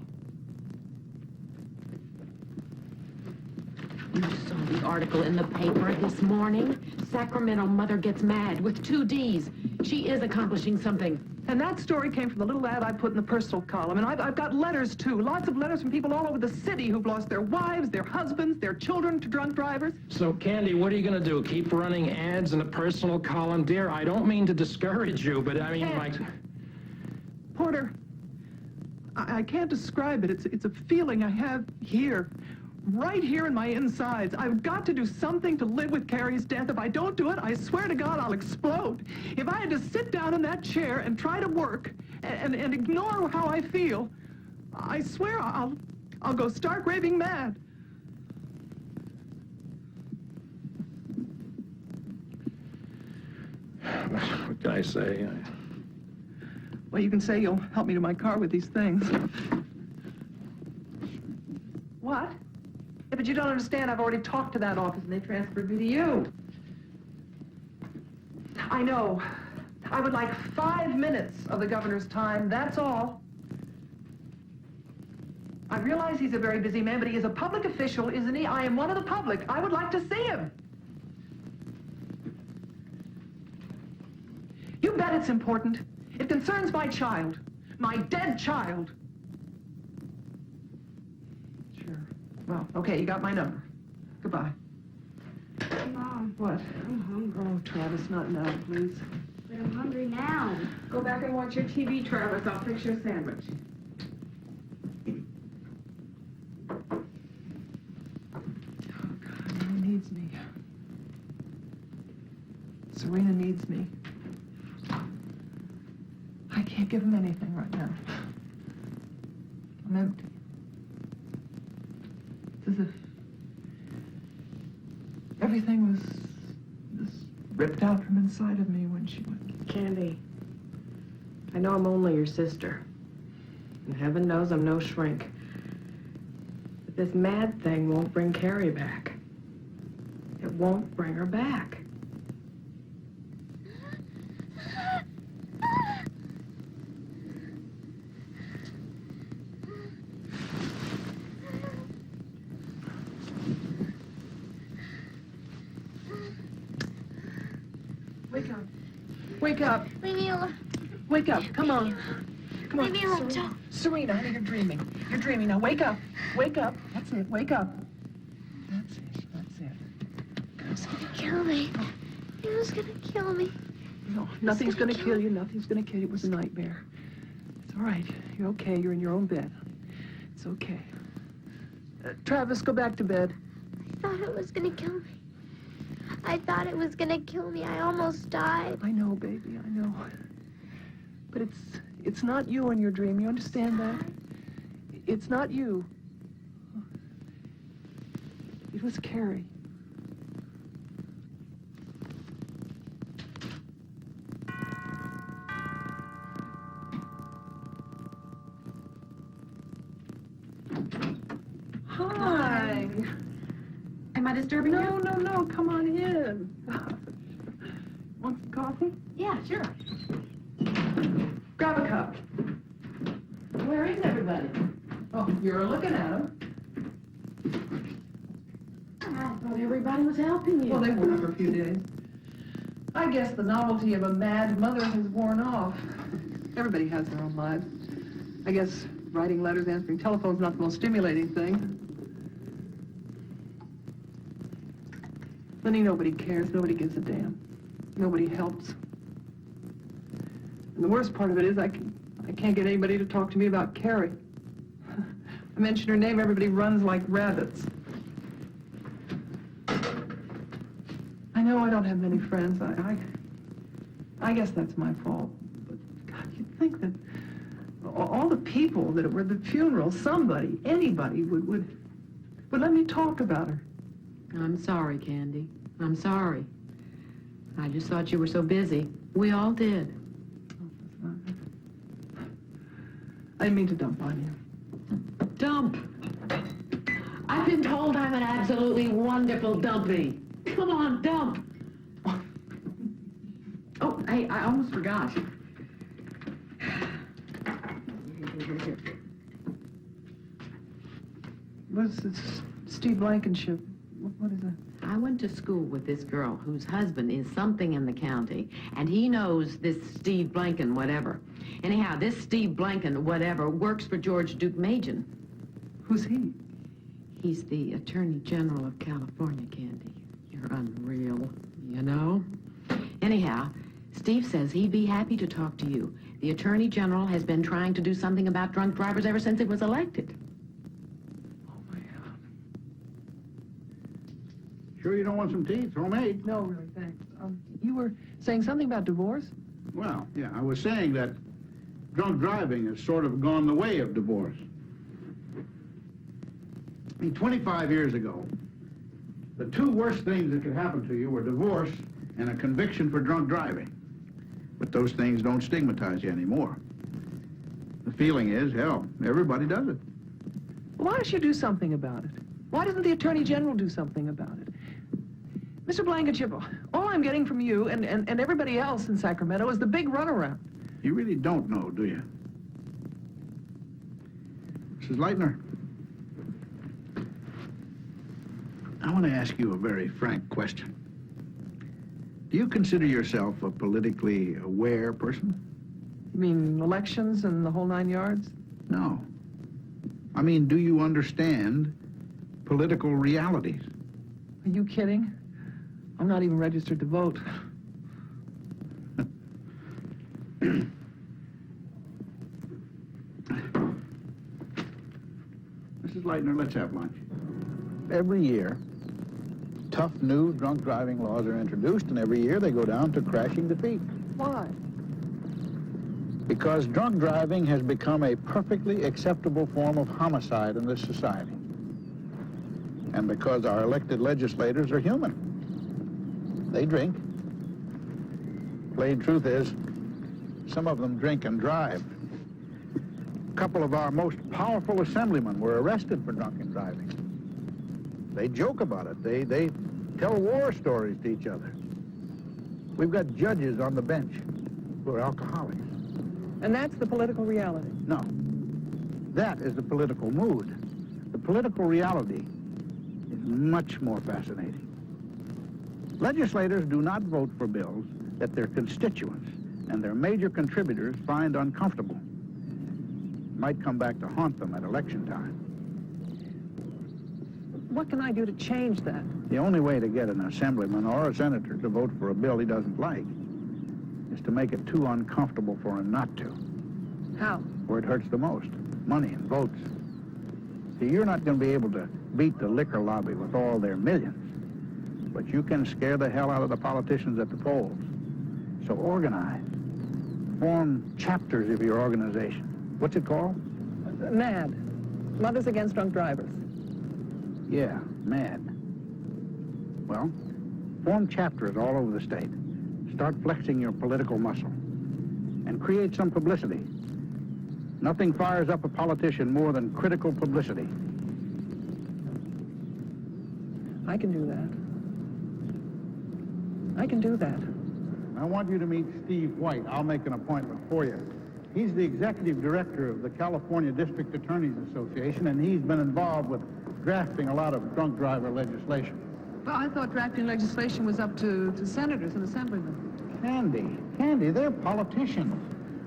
You saw the article in the paper this morning? Sacramento mother gets mad with 2 Ds. She is accomplishing something. And that story came from the little ad I put in the personal column. And I've got letters, too. Lots of letters from people all over the city who've lost their wives, their husbands, their children to drunk drivers. So, Candy, what are you going to do? Keep running ads in the personal column? Dear, I don't mean to discourage you, but I mean, like... Porter, I can't describe it. It's a feeling I have here. Right here in my insides. I've got to do something to live with Carrie's death. If I don't do it, I swear to God, I'll explode. If I had to sit down in that chair and try to work and ignore how I feel, I swear I'll go stark raving mad. What can I say? Well, you can say you'll help me to my car with these things. What? Yeah, but you don't understand. I've already talked to that office, and they transferred me to you. I know. I would like 5 minutes of the governor's time, that's all. I realize he's a very busy man, but he is a public official, isn't he? I am one of the public. I would like to see him. You bet it's important. It concerns my child. My dead child. Well, okay, you got my number. Goodbye. Mom. What? I'm hungry. Oh, Travis, not now, please. But I'm hungry now. Go back and watch your TV, Travis. I'll fix your sandwich. He needs me. Serena needs me. I can't give him anything right now. I'm empty. It's as if everything was ripped out from inside of me when she went. Candy, I know I'm only your sister. And heaven knows I'm no shrink. But this mad thing won't bring Carrie back. It won't bring her back. Wake up. Wake up. Leave me alone. Wake up. Come on. Come on. Leave me alone, Joe. Serena, honey, you're dreaming. You're dreaming. Now wake up. Wake up. That's it. Wake up. That's it. That's it. He was gonna kill me. He was gonna kill me. No, nothing's gonna kill you. Nothing's gonna kill you. It was a nightmare. It's all right. You're okay. You're in your own bed. It's okay. Travis, go back to bed. I thought it was gonna kill me. I thought it was gonna kill me. I almost died. I know, baby, I know. But it's not you in your dream. You understand that? It's not you. It was Carrie. Hi. Am I disturbing you? No, come on in. Want some coffee? Yeah, sure. Grab a cup. Where is everybody? Oh, you're looking at them. I thought everybody was helping you. Well, they were for a few days. I guess the novelty of a mad mother has worn off. Everybody has their own lives. I guess writing letters, answering telephone's not the most stimulating thing. Lenny, nobody cares. Nobody gives a damn. Nobody helps. the worst part of it is I can't get anybody to talk to me about Carrie. I mention her name, everybody runs like rabbits. I know I don't have many friends. I guess that's my fault. But God, you'd think that all the people that were at the funeral, somebody, anybody would let me talk about her. I'm sorry, Candy. I'm sorry. I just thought you were so busy. We all did. I didn't mean to dump on you. Dump. I've been told I'm an absolutely wonderful dumpy. Come on, dump. Oh, hey, I almost forgot. What's this? Steve Blankenship. What is that? I went to school with this girl whose husband is something in the county, and he knows this Steve Blanken whatever. Anyhow, this Steve Blanken whatever works for George Duke Machen. Who's he? He's the Attorney General of California, Candy. You're unreal, you know? Anyhow, Steve says he'd be happy to talk to you. The Attorney General has been trying to do something about drunk drivers ever since he was elected. Sure you don't want some tea? It's homemade. No, really, thanks. You were saying something about divorce? Well, yeah, I was saying that drunk driving has sort of gone the way of divorce. I mean, 25 years ago, the two worst things that could happen to you were divorce and a conviction for drunk driving. But those things don't stigmatize you anymore. The feeling is, hell, everybody does it. Why don't you do something about it? Why doesn't the Attorney General do something about it? Mr. Blankenship, all I'm getting from you and everybody else in Sacramento is the big runaround. You really don't know, do you? Mrs. Leitner, I want to ask you a very frank question. Do you consider yourself a politically aware person? You mean elections and the whole 9 yards? No. I mean, do you understand political realities? Are you kidding? I'm not even registered to vote. Mrs. Leitner, let's have lunch. Every year, tough new drunk driving laws are introduced, and every year they go down to crashing defeat. Why? Because drunk driving has become a perfectly acceptable form of homicide in this society. And because our elected legislators are human. They drink. Plain truth is, some of them drink and drive. A couple of our most powerful assemblymen were arrested for drunken driving. They joke about it. They tell war stories to each other. We've got judges on the bench who are alcoholics. And that's the political reality? No. That is the political mood. The political reality is much more fascinating. Legislators do not vote for bills that their constituents and their major contributors find uncomfortable. It might come back to haunt them at election time. What can I do to change that? The only way to get an assemblyman or a senator to vote for a bill he doesn't like is to make it too uncomfortable for him not to. How? Where it hurts the most, money and votes. See, you're not going to be able to beat the liquor lobby with all their millions, but you can scare the hell out of the politicians at the polls. So organize. Form chapters of your organization. What's it called? M.A.D.D. Mothers Against Drunk Drivers. Yeah, M.A.D.D. Well, form chapters all over the state. Start flexing your political muscle. And create some publicity. Nothing fires up a politician more than critical publicity. I can do that. I can do that. I want you to meet Steve White. I'll make an appointment for you. He's the executive director of the California District Attorneys Association, and he's been involved with drafting a lot of drunk driver legislation. Well, I thought drafting legislation was up to senators and assemblymen. Candy, they're politicians.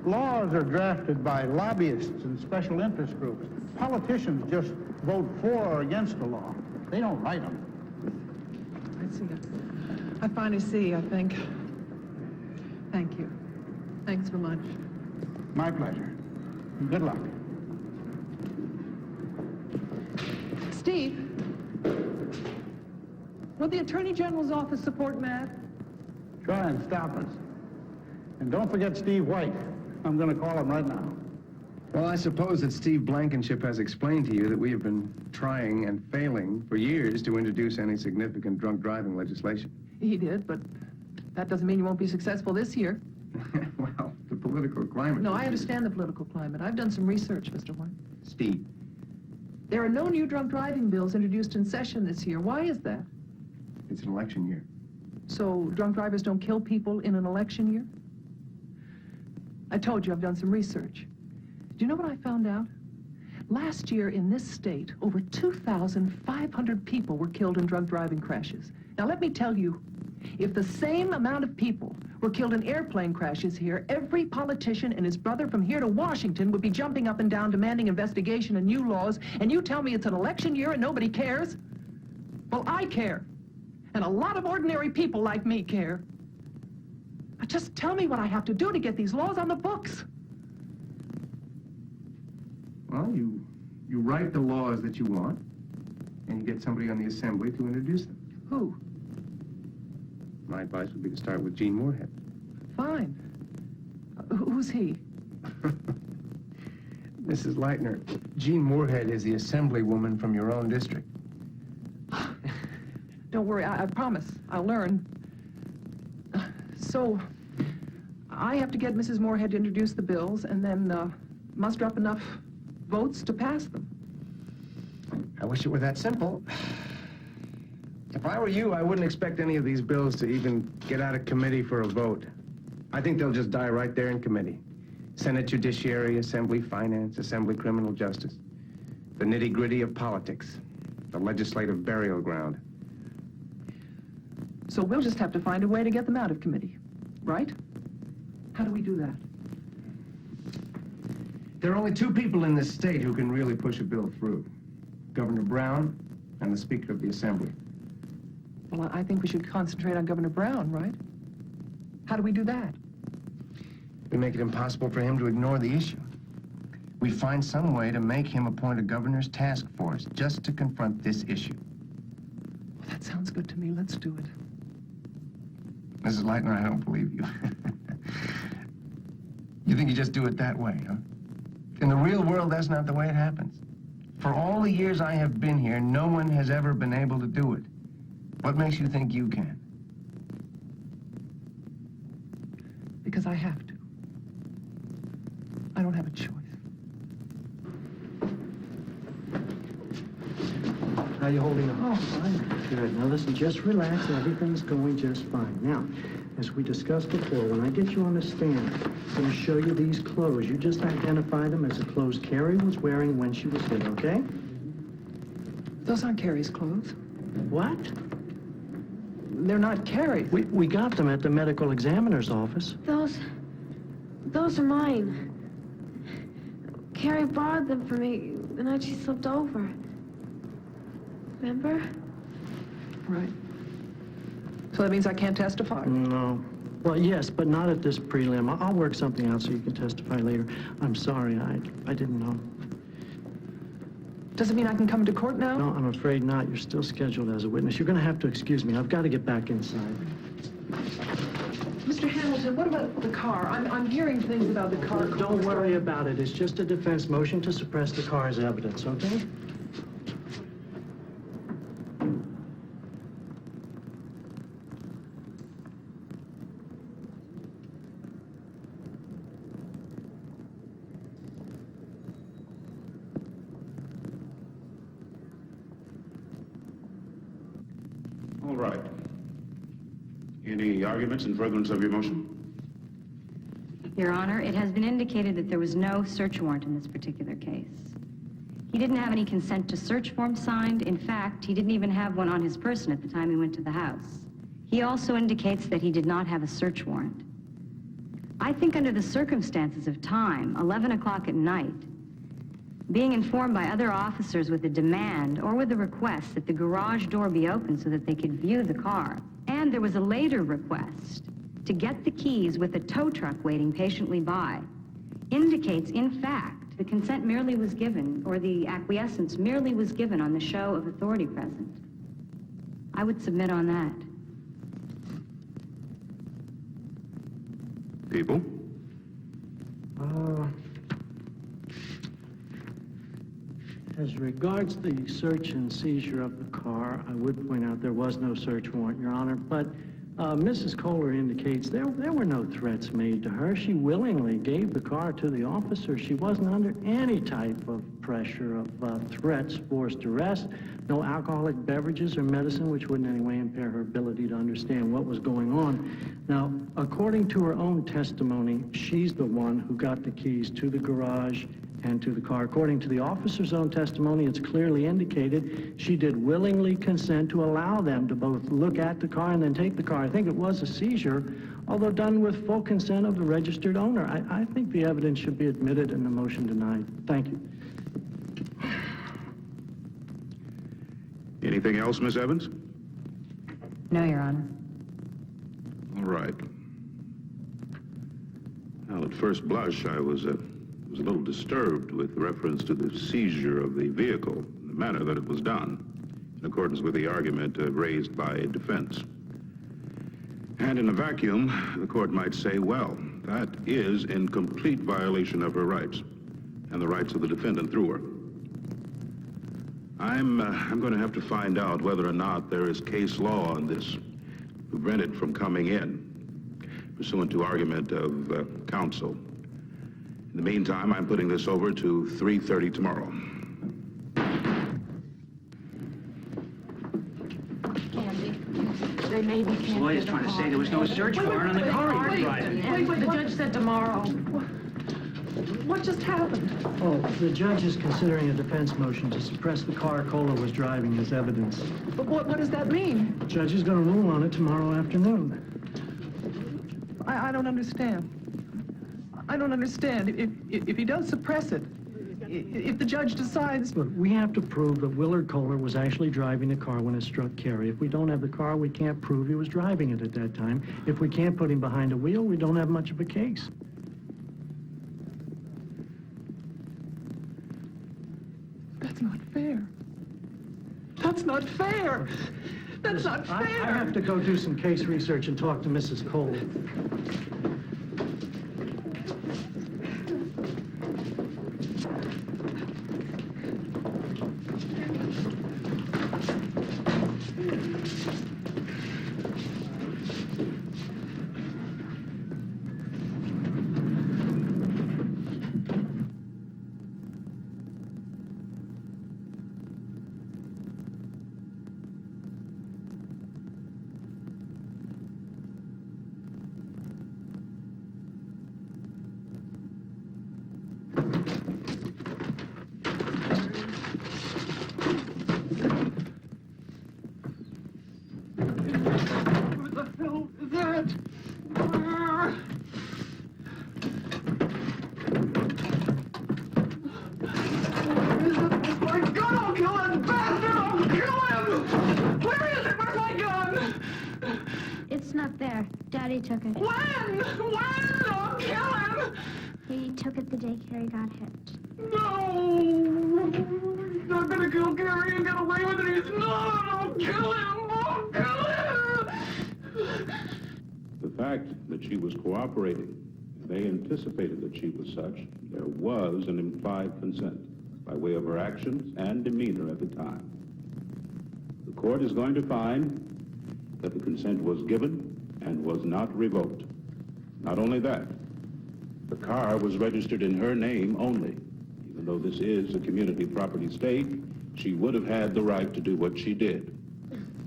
Laws are drafted by lobbyists and special interest groups. Politicians just vote for or against a law. They don't write them. I see. I finally see, I think. Thank you. Thanks so much. My pleasure. Good luck. Steve, will the Attorney General's office support M.A.D.? Try and stop us. And don't forget Steve White. I'm going to call him right now. Well, I suppose that Steve Blankenship has explained to you that we have been trying and failing for years to introduce any significant drunk driving legislation. He did, but that doesn't mean you won't be successful this year. Well, the political climate... No, I understand the political climate. I've done some research, Mr. White. Steve. There are no new drunk driving bills introduced in session this year. Why is that? It's an election year. So drunk drivers don't kill people in an election year? I told you I've done some research. Do you know what I found out? Last year in this state, over 2,500 people were killed in drunk driving crashes. Now let me tell you, if the same amount of people were killed in airplane crashes here, every politician and his brother from here to Washington would be jumping up and down demanding investigation and new laws, and you tell me it's an election year and nobody cares? Well, I care. And a lot of ordinary people like me care. Just tell me what I have to do to get these laws on the books. Well, you write the laws that you want, and you get somebody on the assembly to introduce them. Who? My advice would be to start with Gene Moorhead. Fine. Who's he? Mrs. Leitner, Gene Moorhead is the assemblywoman from your own district. Don't worry, I promise. I'll learn. So, I have to get Mrs. Moorhead to introduce the bills and then muster up enough votes to pass them. I wish it were that simple. If I were you, I wouldn't expect any of these bills to even get out of committee for a vote. I think they'll just die right there in committee. Senate Judiciary, Assembly Finance, Assembly Criminal Justice. The nitty-gritty of politics. The legislative burial ground. So we'll just have to find a way to get them out of committee, right? How do we do that? There are only two people in this state who can really push a bill through. Governor Brown and the Speaker of the Assembly. Well, I think we should concentrate on Governor Brown, right? How do we do that? We make it impossible for him to ignore the issue. We find some way to make him appoint a governor's task force just to confront this issue. Well, that sounds good to me. Let's do it. Mrs. Leitner, I don't believe you. You think you just do it that way, huh? In the real world, that's not the way it happens. For all the years I have been here, no one has ever been able to do it. What makes you think you can? Because I have to. I don't have a choice. How you holding up? Oh, fine. Good. Now listen, just relax and everything's going just fine. Now, as we discussed before, when I get you on the stand, I'm going to show you these clothes. You just identify them as the clothes Carrie was wearing when she was hit, okay? Those aren't Carrie's clothes. What? They're not Carrie's. We got them at the medical examiner's office. Those are mine. Carrie borrowed them from me the night she slipped over. Remember? Right. So that means I can't testify? No. Well, yes, but not at this prelim. I'll work something out so you can testify later. I'm sorry, I didn't know. Does it mean I can come to court now? No, I'm afraid not. You're still scheduled as a witness. You're going to have to excuse me. I've got to get back inside. Mr. Hamilton, what about the car? I'm hearing things about the car. Don't worry about it. It's just a defense motion to suppress the car's evidence, okay? All right. Any arguments in furtherance of your motion? Your Honor, it has been indicated that there was no search warrant in this particular case. He didn't have any consent to search form signed. In fact, he didn't even have one on his person at the time he went to the house. He also indicates that he did not have a search warrant. I think under the circumstances of time, 11 o'clock at night, being informed by other officers with a demand or with a request that the garage door be open so that they could view the car, and there was a later request to get the keys with a tow truck waiting patiently by indicates, in fact, the consent merely was given, or the acquiescence merely was given on the show of authority present. I would submit on that. People? As regards the search and seizure of the car, I would point out there was no search warrant, Your Honor, but Mrs. Kohler indicates there were no threats made to her. She willingly gave the car to the officer. She wasn't under any type of pressure of threats, forced arrest, no alcoholic beverages or medicine, which would in any way impair her ability to understand what was going on. Now, according to her own testimony, she's the one who got the keys to the garage and to the car. According to the officer's own testimony, it's clearly indicated she did willingly consent to allow them to both look at the car and then take the car. I think it was a seizure, although done with full consent of the registered owner. I think the evidence should be admitted and the motion denied. Thank you. Anything else, Miss Evans? No, Your Honor. All right. Well, at first blush, I was a little disturbed with reference to the seizure of the vehicle, the manner that it was done, in accordance with the argument raised by defense. And in a vacuum, the court might say, well, that is in complete violation of her rights, and the rights of the defendant through her. I'm going to have to find out whether or not there is case law on this to prevent it from coming in, pursuant to argument of counsel. In the meantime, I'm putting this over to 3:30 tomorrow. They made me The lawyer's trying to say there was no search warrant on the car he was driving. Wait, the judge said tomorrow. What just happened? Oh, the judge is considering a defense motion to suppress the car Kohler was driving as evidence. But what does that mean? The judge is going to rule on it tomorrow afternoon. I don't understand. I don't understand. If he does suppress it, if the judge decides... Look, we have to prove that Willard Kohler was actually driving the car when it struck Carrie. If we don't have the car, we can't prove he was driving it at that time. If we can't put him behind a wheel, we don't have much of a case. That's not fair. That's not fair. That's not fair. I have to go do some case research and talk to Mrs. Kohler. Daddy took it. When? Don't kill him! He took it the day Carrie got hit. No! He's not gonna kill Carrie and get away with it. Don't kill him! Don't kill him! The fact that she was cooperating, they anticipated that she was such, there was an implied consent by way of her actions and demeanor at the time. The court is going to find that the consent was given and was not revoked. Not only that, the car was registered in her name only. Even though this is a community property state, she would have had the right to do what she did.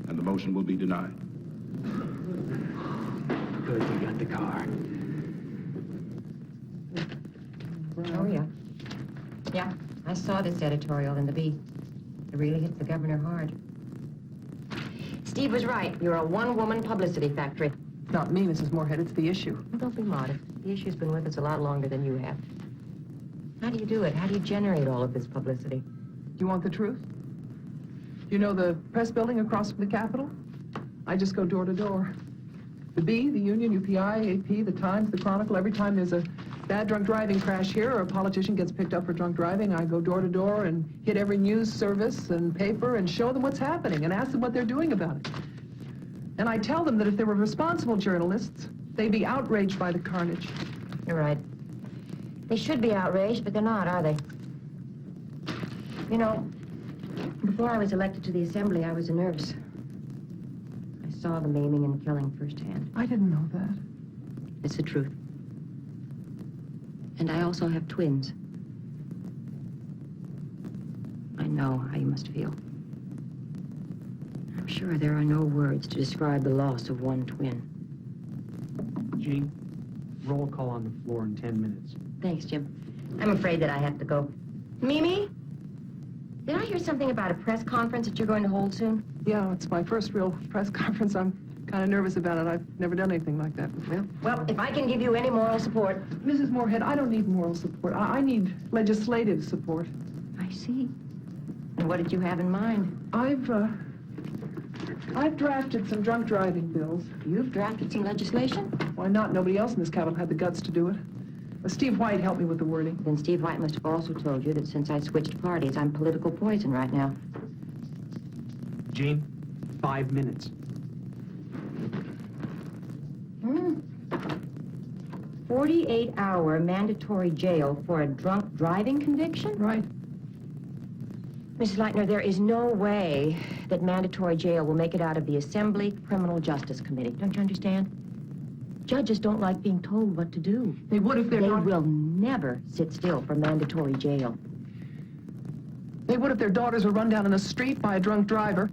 And the motion will be denied. Good, we got the car. Oh, yeah. Yeah, I saw this editorial in the Bee. It really hits the governor hard. Steve was right. You're a one-woman publicity factory. Not me, Mrs. Moorhead. It's the issue. Well, don't be modest. The issue's been with us a lot longer than you have. How do you do it? How do you generate all of this publicity? You want the truth? You know the press building across from the Capitol? I just go door to door. The Bee, the Union, UPI, AP, the Times, the Chronicle. Every time there's a bad drunk driving crash here or a politician gets picked up for drunk driving, I go door to door and hit every news service and paper and show them what's happening and ask them what they're doing about it. And I tell them that if they were responsible journalists, they'd be outraged by the carnage. You're right. They should be outraged, but they're not, are they? You know, before I was elected to the Assembly, I was a nurse. I saw the maiming and killing firsthand. I didn't know that. It's the truth. And I also have twins. I know how you must feel. I'm sure there are no words to describe the loss of one twin. Jean, roll call on the floor in 10 minutes. Thanks, Jim. I'm afraid that I have to go. Mimi? Did I hear something about a press conference that you're going to hold soon? Yeah, it's my first real press conference. I'm kind of nervous about it. I've never done anything like that before. Well, if I can give you any moral support... Mrs. Moorhead, I don't need moral support. I need legislative support. I see. And what did you have in mind? I've drafted some drunk driving bills. You've drafted some legislation? Why not? Nobody else in this Capitol had the guts to do it. Steve White helped me with the wording. Then Steve White must have also told you that since I switched parties, I'm political poison right now. Jean, 5 minutes. 48-hour mandatory jail for a drunk driving conviction? Right. Mrs. Leitner, there is no way that mandatory jail will make it out of the Assembly Criminal Justice Committee. Don't you understand? Judges don't like being told what to do. They would if they're not... They will never sit still for mandatory jail. They would if their daughters were run down in the street by a drunk driver.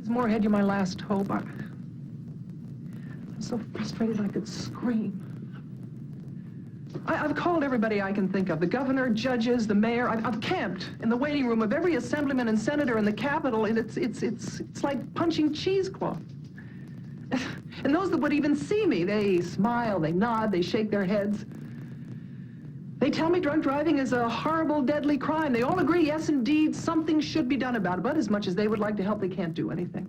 Mrs. Moorhead, you're my last hope. I'm so frustrated I could scream. I've called everybody I can think of, the governor, judges, the mayor. I've camped in the waiting room of every assemblyman and senator in the Capitol, and it's like punching cheesecloth. And those that would even see me, they smile, they nod, they shake their heads. They tell me drunk driving is a horrible, deadly crime. They all agree, yes, indeed, something should be done about it, but as much as they would like to help, they can't do anything.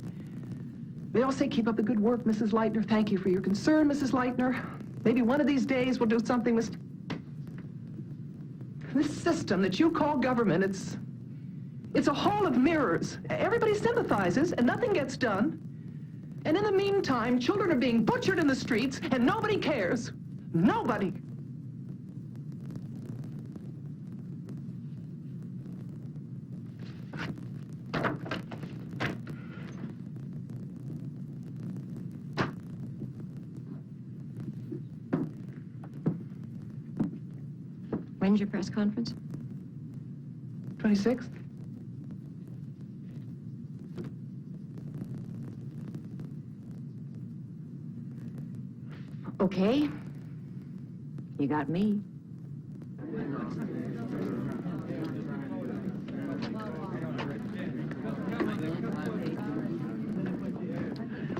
They all say, keep up the good work, Mrs. Leitner. Thank you for your concern, Mrs. Leitner. Maybe one of these days we'll do something, This system that you call government, it's a hall of mirrors. Everybody sympathizes, and nothing gets done. And in the meantime, children are being butchered in the streets, and nobody cares. Nobody. When's your press conference? 26th? Okay. You got me.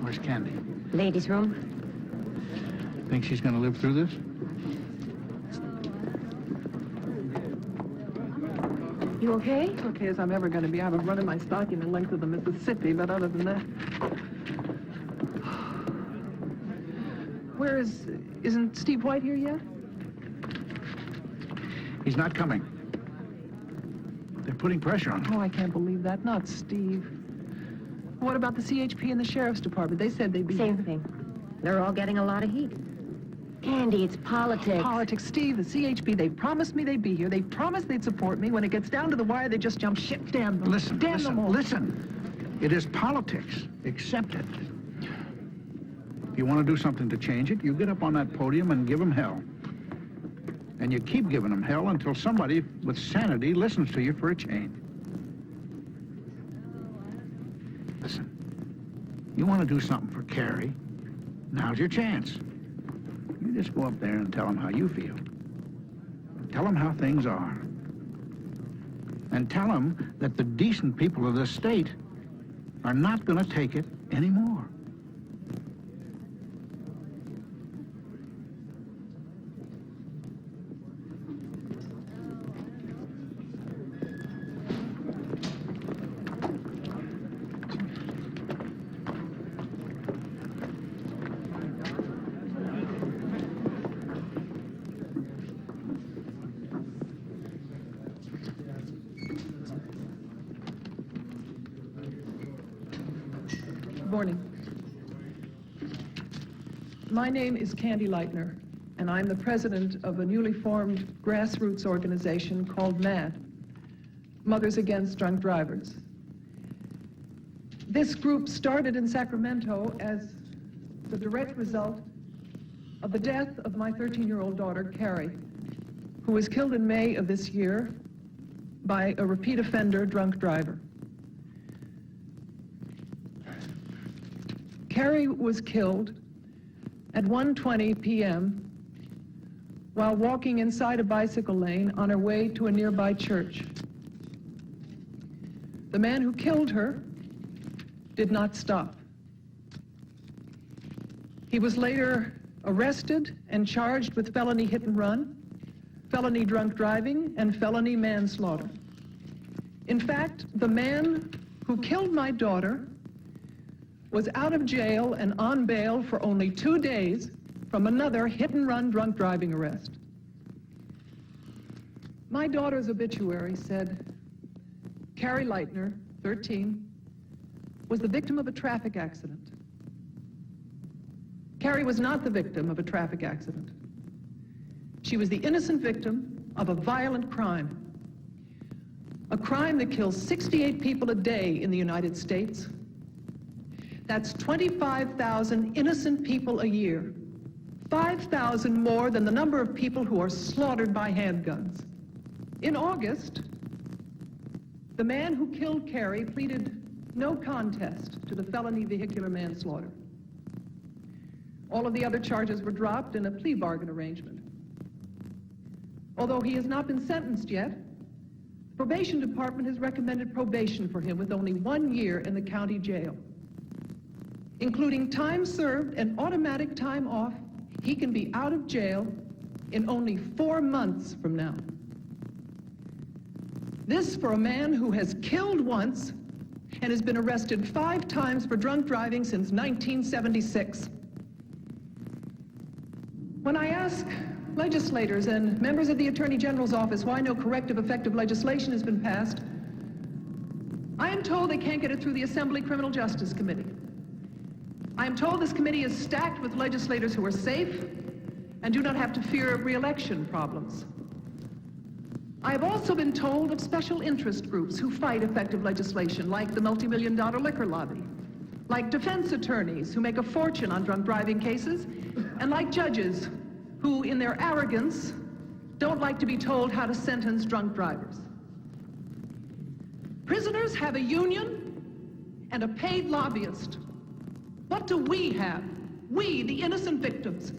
Where's Candy? Ladies' room. Think she's going to live through this? You okay? Okay as I'm ever going to be. I have a run in my stocking the length of the Mississippi, but other than that... Isn't Steve White here yet? He's not coming. They're putting pressure on him. Oh, I can't believe that. Not Steve. What about the CHP and the Sheriff's Department? They said they'd be... Same thing. They're all getting a lot of heat. Candy, it's politics. Politics. Steve, the CHP, they promised me they'd be here. They promised they'd support me. When it gets down to the wire, they just jump ship. Damn them. Damn them all. Listen. It is politics. Accept it. If you want to do something to change it, you get up on that podium and give them hell. And you keep giving them hell until somebody with sanity listens to you for a change. Listen, you want to do something for Carrie, now's your chance. You just go up there and tell them how you feel. Tell them how things are. And tell them that the decent people of this state are not going to take it anymore. Good morning. My name is Candy Leitner, and I'm the president of a newly formed grassroots organization called M.A.D.D, Mothers Against Drunk Drivers. This group started in Sacramento as the direct result of the death of my 13-year-old daughter, Carrie, who was killed in May of this year by a repeat offender drunk driver. Carrie was killed at 1:20 p.m. while walking inside a bicycle lane on her way to a nearby church. The man who killed her did not stop. He was later arrested and charged with felony hit and run, felony drunk driving, and felony manslaughter. In fact, the man who killed my daughter was out of jail and on bail for only 2 days from another hit-and-run drunk driving arrest. My daughter's obituary said, Carrie Leitner, 13, was the victim of a traffic accident. Carrie was not the victim of a traffic accident. She was the innocent victim of a violent crime. A crime that kills 68 people a day in the United States. That's 25,000 innocent people a year. 5,000 more than the number of people who are slaughtered by handguns. In August, the man who killed Carrie pleaded no contest to the felony vehicular manslaughter. All of the other charges were dropped in a plea bargain arrangement. Although he has not been sentenced yet, the probation department has recommended probation for him with only 1 year in the county jail. Including time served and automatic time off, he can be out of jail in only 4 months from now. This for a man who has killed once and has been arrested 5 times for drunk driving since 1976. When I ask legislators and members of the Attorney General's office why no corrective effective legislation has been passed, I am told they can't get it through the Assembly Criminal Justice Committee. I am told this committee is stacked with legislators who are safe and do not have to fear re-election problems. I have also been told of special interest groups who fight effective legislation, like the multi-million-dollar liquor lobby, like defense attorneys who make a fortune on drunk driving cases, and like judges who, in their arrogance, don't like to be told how to sentence drunk drivers. Prisoners have a union and a paid lobbyist. What do we have? We, the innocent victims.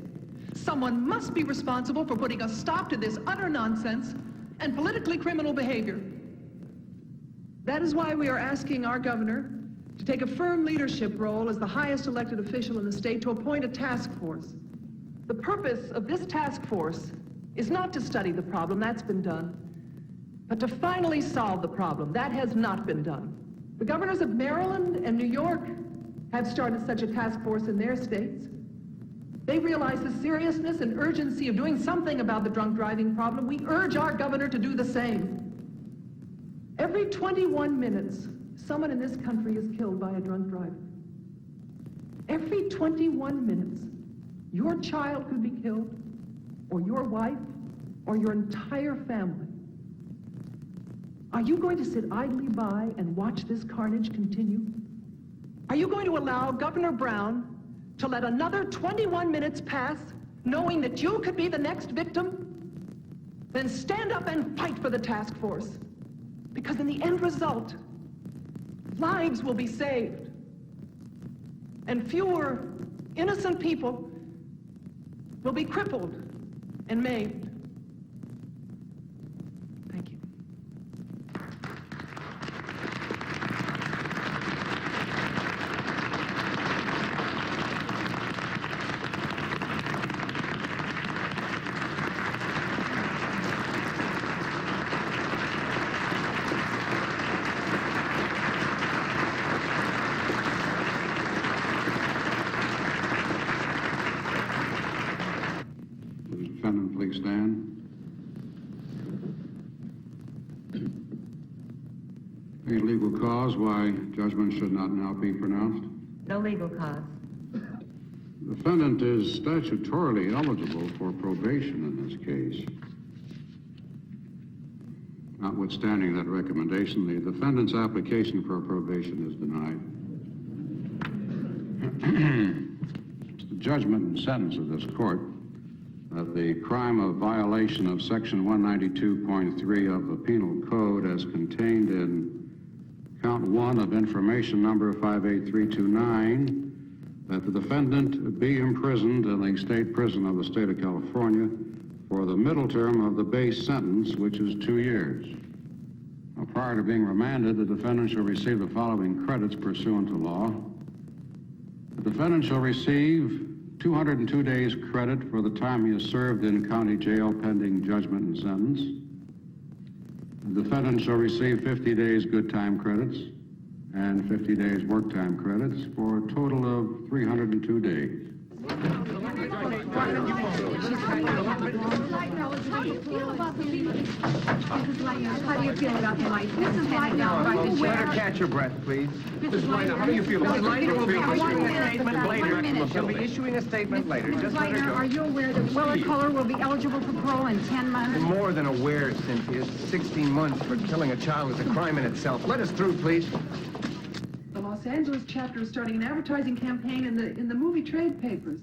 Someone must be responsible for putting a stop to this utter nonsense and politically criminal behavior. That is why we are asking our governor to take a firm leadership role as the highest elected official in the state to appoint a task force. The purpose of this task force is not to study the problem, that's been done, but to finally solve the problem. That has not been done. The governors of Maryland and New York have started such a task force in their states. They realize the seriousness and urgency of doing something about the drunk driving problem. We urge our governor to do the same. Every 21 minutes, someone in this country is killed by a drunk driver. Every 21 minutes, your child could be killed, or your wife, or your entire family. Are you going to sit idly by and watch this carnage continue? Are you going to allow Governor Brown to let another 21 minutes pass, knowing that you could be the next victim? Then stand up and fight for the task force. Because in the end result, lives will be saved. And fewer innocent people will be crippled and maimed. Thank you. Defendant, please stand. Any legal cause why judgment should not now be pronounced? No legal cause. The defendant is statutorily eligible for probation in this case. Notwithstanding that recommendation, the defendant's application for probation is denied. It's the judgment and sentence of this court that the crime of violation of Section 192.3 of the Penal Code as contained in Count 1 of Information Number 58329, that the defendant be imprisoned in the state prison of the state of California for the middle term of the base sentence, which is 2 years. Now, prior to being remanded, the defendant shall receive the following credits pursuant to law. The defendant shall receive 202 days credit for the time he has served in county jail pending judgment and sentence. The defendant shall receive 50 days good time credits and 50 days work time credits for a total of 302 days. How do you feel about the light? Mrs. Lightner, Let her catch her breath, please. Mrs. Lightner, how do you feel? Mrs. Lightner will be issuing a statement later. She'll be issuing a statement later. Just let her Lightner, go. are you aware that Willie Kohler will be eligible for parole in 10 months? More than aware, Cynthia. 16 months for killing a child is a crime in itself. Let us through, please. The Los Angeles chapter is starting an advertising campaign in the movie trade papers.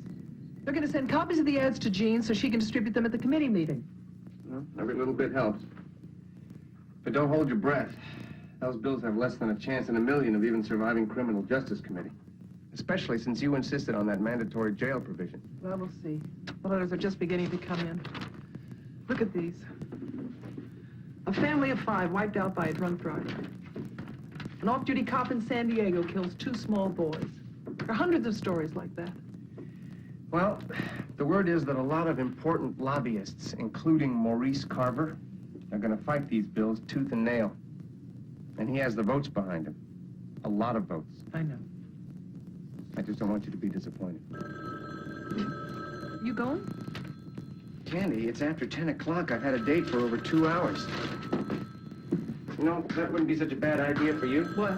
They're going to send copies of the ads to Jean so she can distribute them at the committee meeting. Well, every little bit helps. But don't hold your breath. Those bills have less than a chance in a million of even surviving criminal justice committee. Especially since you insisted on that mandatory jail provision. Well, we'll see. The letters are just beginning to come in. Look at these. A family of 5 wiped out by a drunk driver. An off-duty cop in San Diego kills 2 small boys. There are hundreds of stories like that. Well, the word is that a lot of important lobbyists, including Maurice Carver, are going to fight these bills tooth and nail. And he has the votes behind him. A lot of votes. I know. I just don't want you to be disappointed. You going? Candy, it's after 10 o'clock. I've had a date for over 2 hours. You know, that wouldn't be such a bad idea for you. What?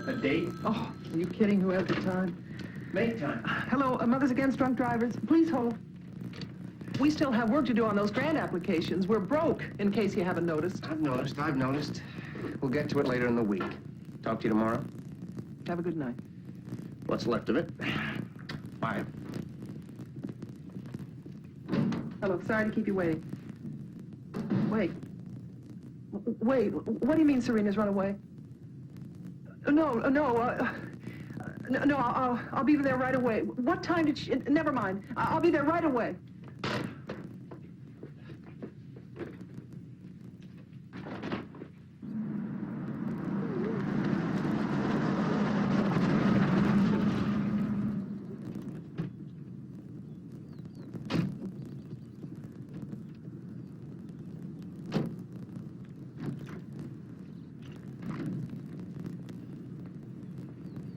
A date? Oh, are you kidding? Who has the time? Make time. Hello, Mothers Against Drunk Drivers. Please hold. We still have work to do on those grant applications. We're broke, in case you haven't noticed. I've noticed. We'll get to it later in the week. Talk to you tomorrow. Have a good night. What's left of it? Bye. Hello, sorry to keep you waiting. Wait. Wait, what do you mean Serena's run away? No, I'll be there right away. What time did she... Never mind. I'll be there right away.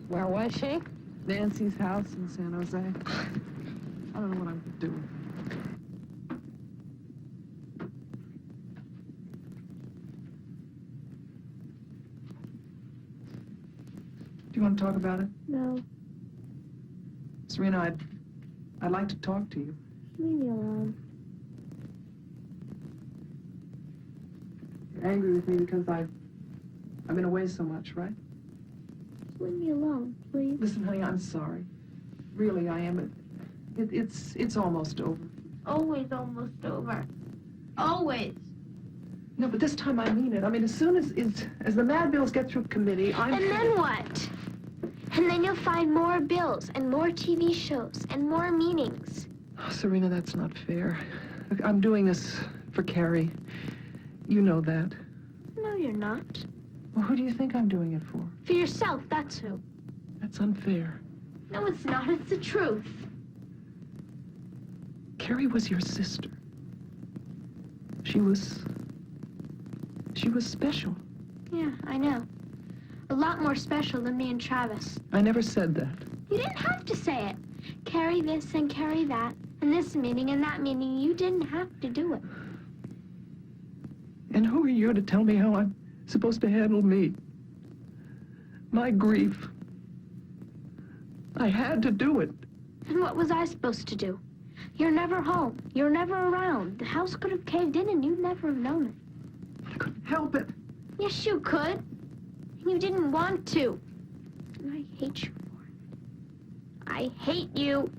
Where was she? Nancy's house in San Jose. I don't know what I'm doing. Do you want to talk about it? No. Serena, I'd like to talk to you. Leave me alone. You're angry with me because I've been away so much, right? Leave me alone, please. Listen, honey, I'm sorry. Really, I am. It's almost over. Always almost over. Always. No, but this time I mean it. I mean, as soon as the M.A.D. bills get through committee, And then what? And then you'll find more bills and more TV shows and more meetings. Oh, Serena, that's not fair. Look, I'm doing this for Carrie. You know that. No, you're not. Well, who do you think I'm doing it for? For yourself, that's who. That's unfair. No, it's not. It's the truth. Carrie was your sister. She was special. Yeah, I know. A lot more special than me and Travis. I never said that. You didn't have to say it. Carry this and carry that, and this meeting and that meeting. You didn't have to do it. And who are you to tell me how I'm supposed to handle me? My grief. I had to do it. And what was I supposed to do? You're never home. You're never around. The house could have caved in and you'd never have known it. I couldn't help it. Yes, you could. And you didn't want to. And I hate you for it. I hate you.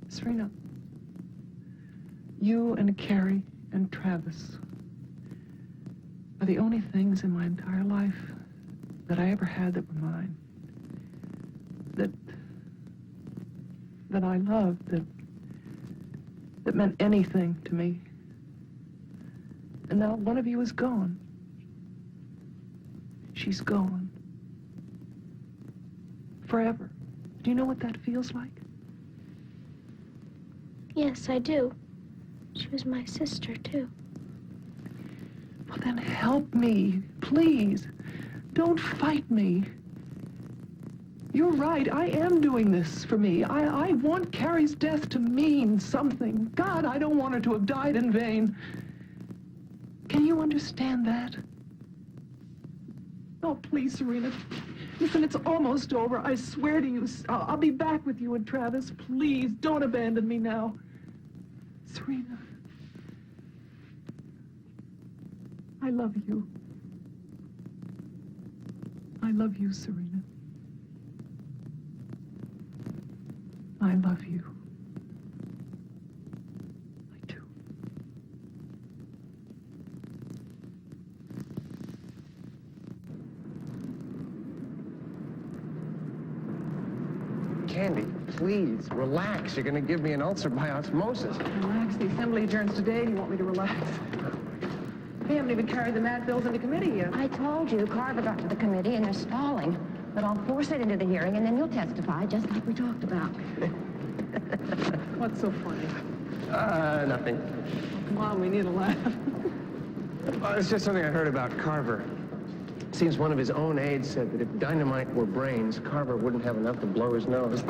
Serena, you and Carrie and Travis are the only things in my entire life that I ever had that were mine. That I loved, that meant anything to me. And now one of you is gone. She's gone. Forever. Do you know what that feels like? Yes, I do. She was my sister, too. Well, then help me, please. Don't fight me. You're right, I am doing this for me. I want Carrie's death to mean something. God, I don't want her to have died in vain. Can you understand that? Oh, please, Serena. Listen, it's almost over. I swear to you, I'll be back with you and Travis. Please, don't abandon me now. Serena. I love you. I love you, Serena. I love you. I do. Candy, please, relax. You're gonna give me an ulcer by osmosis. Relax. The assembly adjourns today. Do you want me to relax? They haven't even carried the M.A.D.D. bills into committee yet. I told you, Carver got to the committee and they're stalling. But I'll force it into the hearing and then you'll testify, just like we talked about. What's so funny? Nothing. Oh, come on, we need a laugh. It's just something I heard about Carver. Seems one of his own aides said that if dynamite were brains, Carver wouldn't have enough to blow his nose.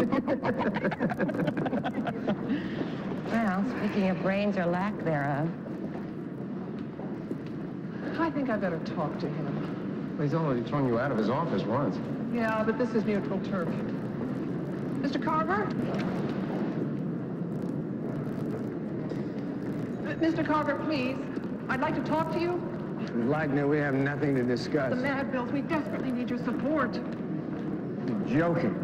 Well, speaking of brains or lack thereof. I think I better talk to him. He's already thrown you out of his office once. Yeah, but this is neutral turf. Mr. Carver? Mr. Carver, please. I'd like to talk to you. Wagner, we have nothing to discuss. The M.A.D.D. bills, we desperately need your support. You're joking.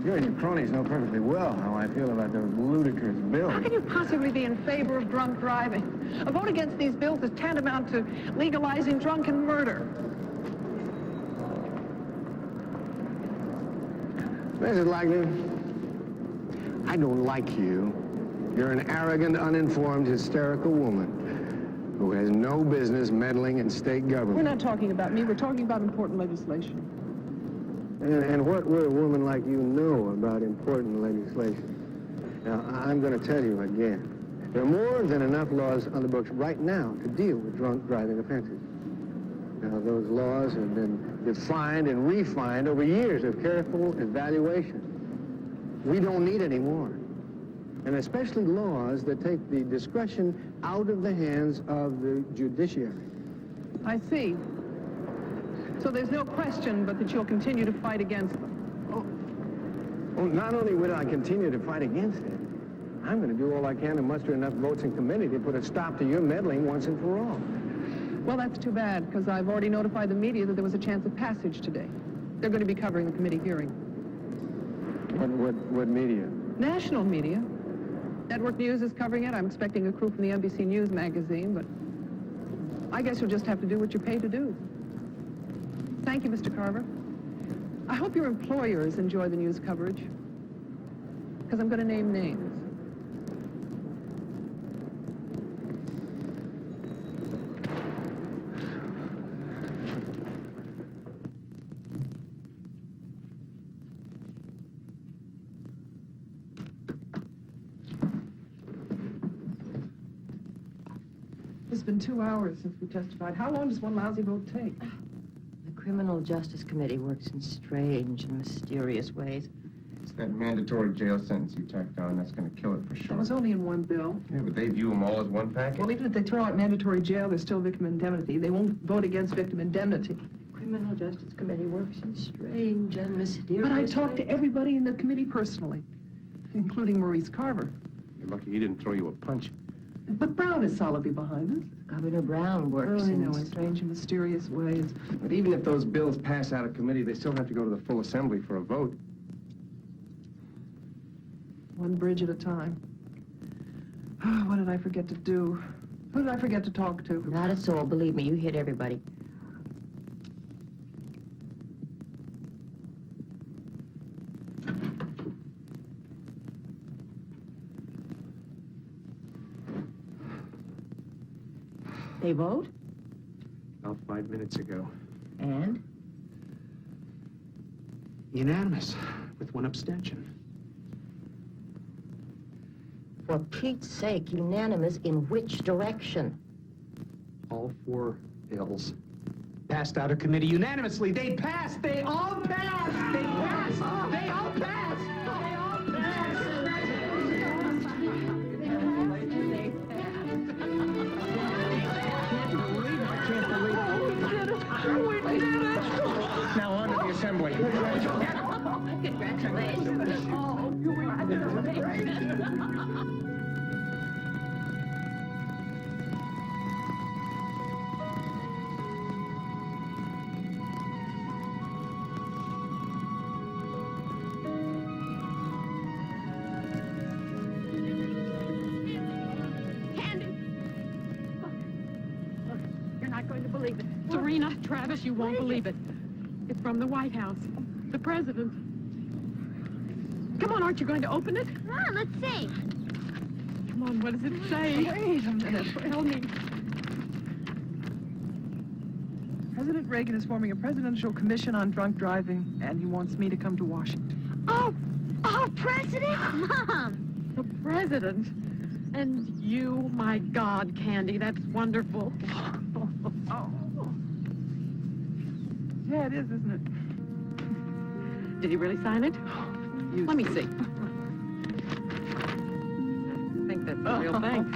You and your cronies know perfectly well how I feel about those ludicrous bills. How can you possibly be in favor of drunk driving? A vote against these bills is tantamount to legalizing drunken murder. Mrs. Wagner, I don't like you. You're an arrogant, uninformed, hysterical woman who has no business meddling in state government. We're not talking about me. We're talking about important legislation. And what would a woman like you know about important legislation? Now, I'm going to tell you again. There are more than enough laws on the books right now to deal with drunk driving offenses. Now, those laws have been defined and refined over years of careful evaluation. We don't need any more. And especially laws that take the discretion out of the hands of the judiciary. I see. So there's no question but that you'll continue to fight against them. Oh, not only will I continue to fight against it, I'm going to do all I can to muster enough votes in committee to put a stop to your meddling once and for all. Well, that's too bad, because I've already notified the media that there was a chance of passage today. They're going to be covering the committee hearing. What media? National media. Network News is covering it. I'm expecting a crew from the NBC News magazine, but I guess you'll just have to do what you're paid to do. Thank you, Mr. Carver. I hope your employers enjoy the news coverage, because I'm going to name names. It's been 2 hours since we testified. How long does one lousy vote take? The Criminal Justice Committee works in strange and mysterious ways. It's that mandatory jail sentence you tacked on that's going to kill it for sure. That was only in one bill. Yeah, but they view them all as one package. Well, even if they throw out mandatory jail, there's still victim indemnity. They won't vote against victim indemnity. Criminal Justice Committee works in strange and mysterious But I talked ways. to everybody in the committee personally, including Maurice Carver. You're lucky he didn't throw you a punch. But Brown is solidly behind us. Governor Brown works I know, in in strange and mysterious ways. But even if those bills pass out of committee, they still have to go to the full assembly for a vote. One bridge at a time. Oh, what did I forget to do? Who did I forget to talk to? Not a soul, believe me, you hit everybody. They vote? About 5 minutes ago. And? Unanimous, with one abstention. For Pete's sake, unanimous in which direction? All 4 bills passed out of committee unanimously. They passed! They all passed! They passed! They all passed! They all Now on to the assembly. Congratulations. Oh, You're not going to believe it. Serena, Travis, you won't believe it. It's from the White House. The president. Come on, aren't you going to open it? Come on, let's see. Come on, what does it say? Wait a minute. Tell me. President Reagan is forming a presidential commission on drunk driving, and he wants me to come to Washington. Oh, President? Mom! The president? And you, my God, Candy, that's wonderful. Yeah, it is, isn't it? Did he really sign it? Let me see. I think that's the real thing.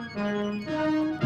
Thank you.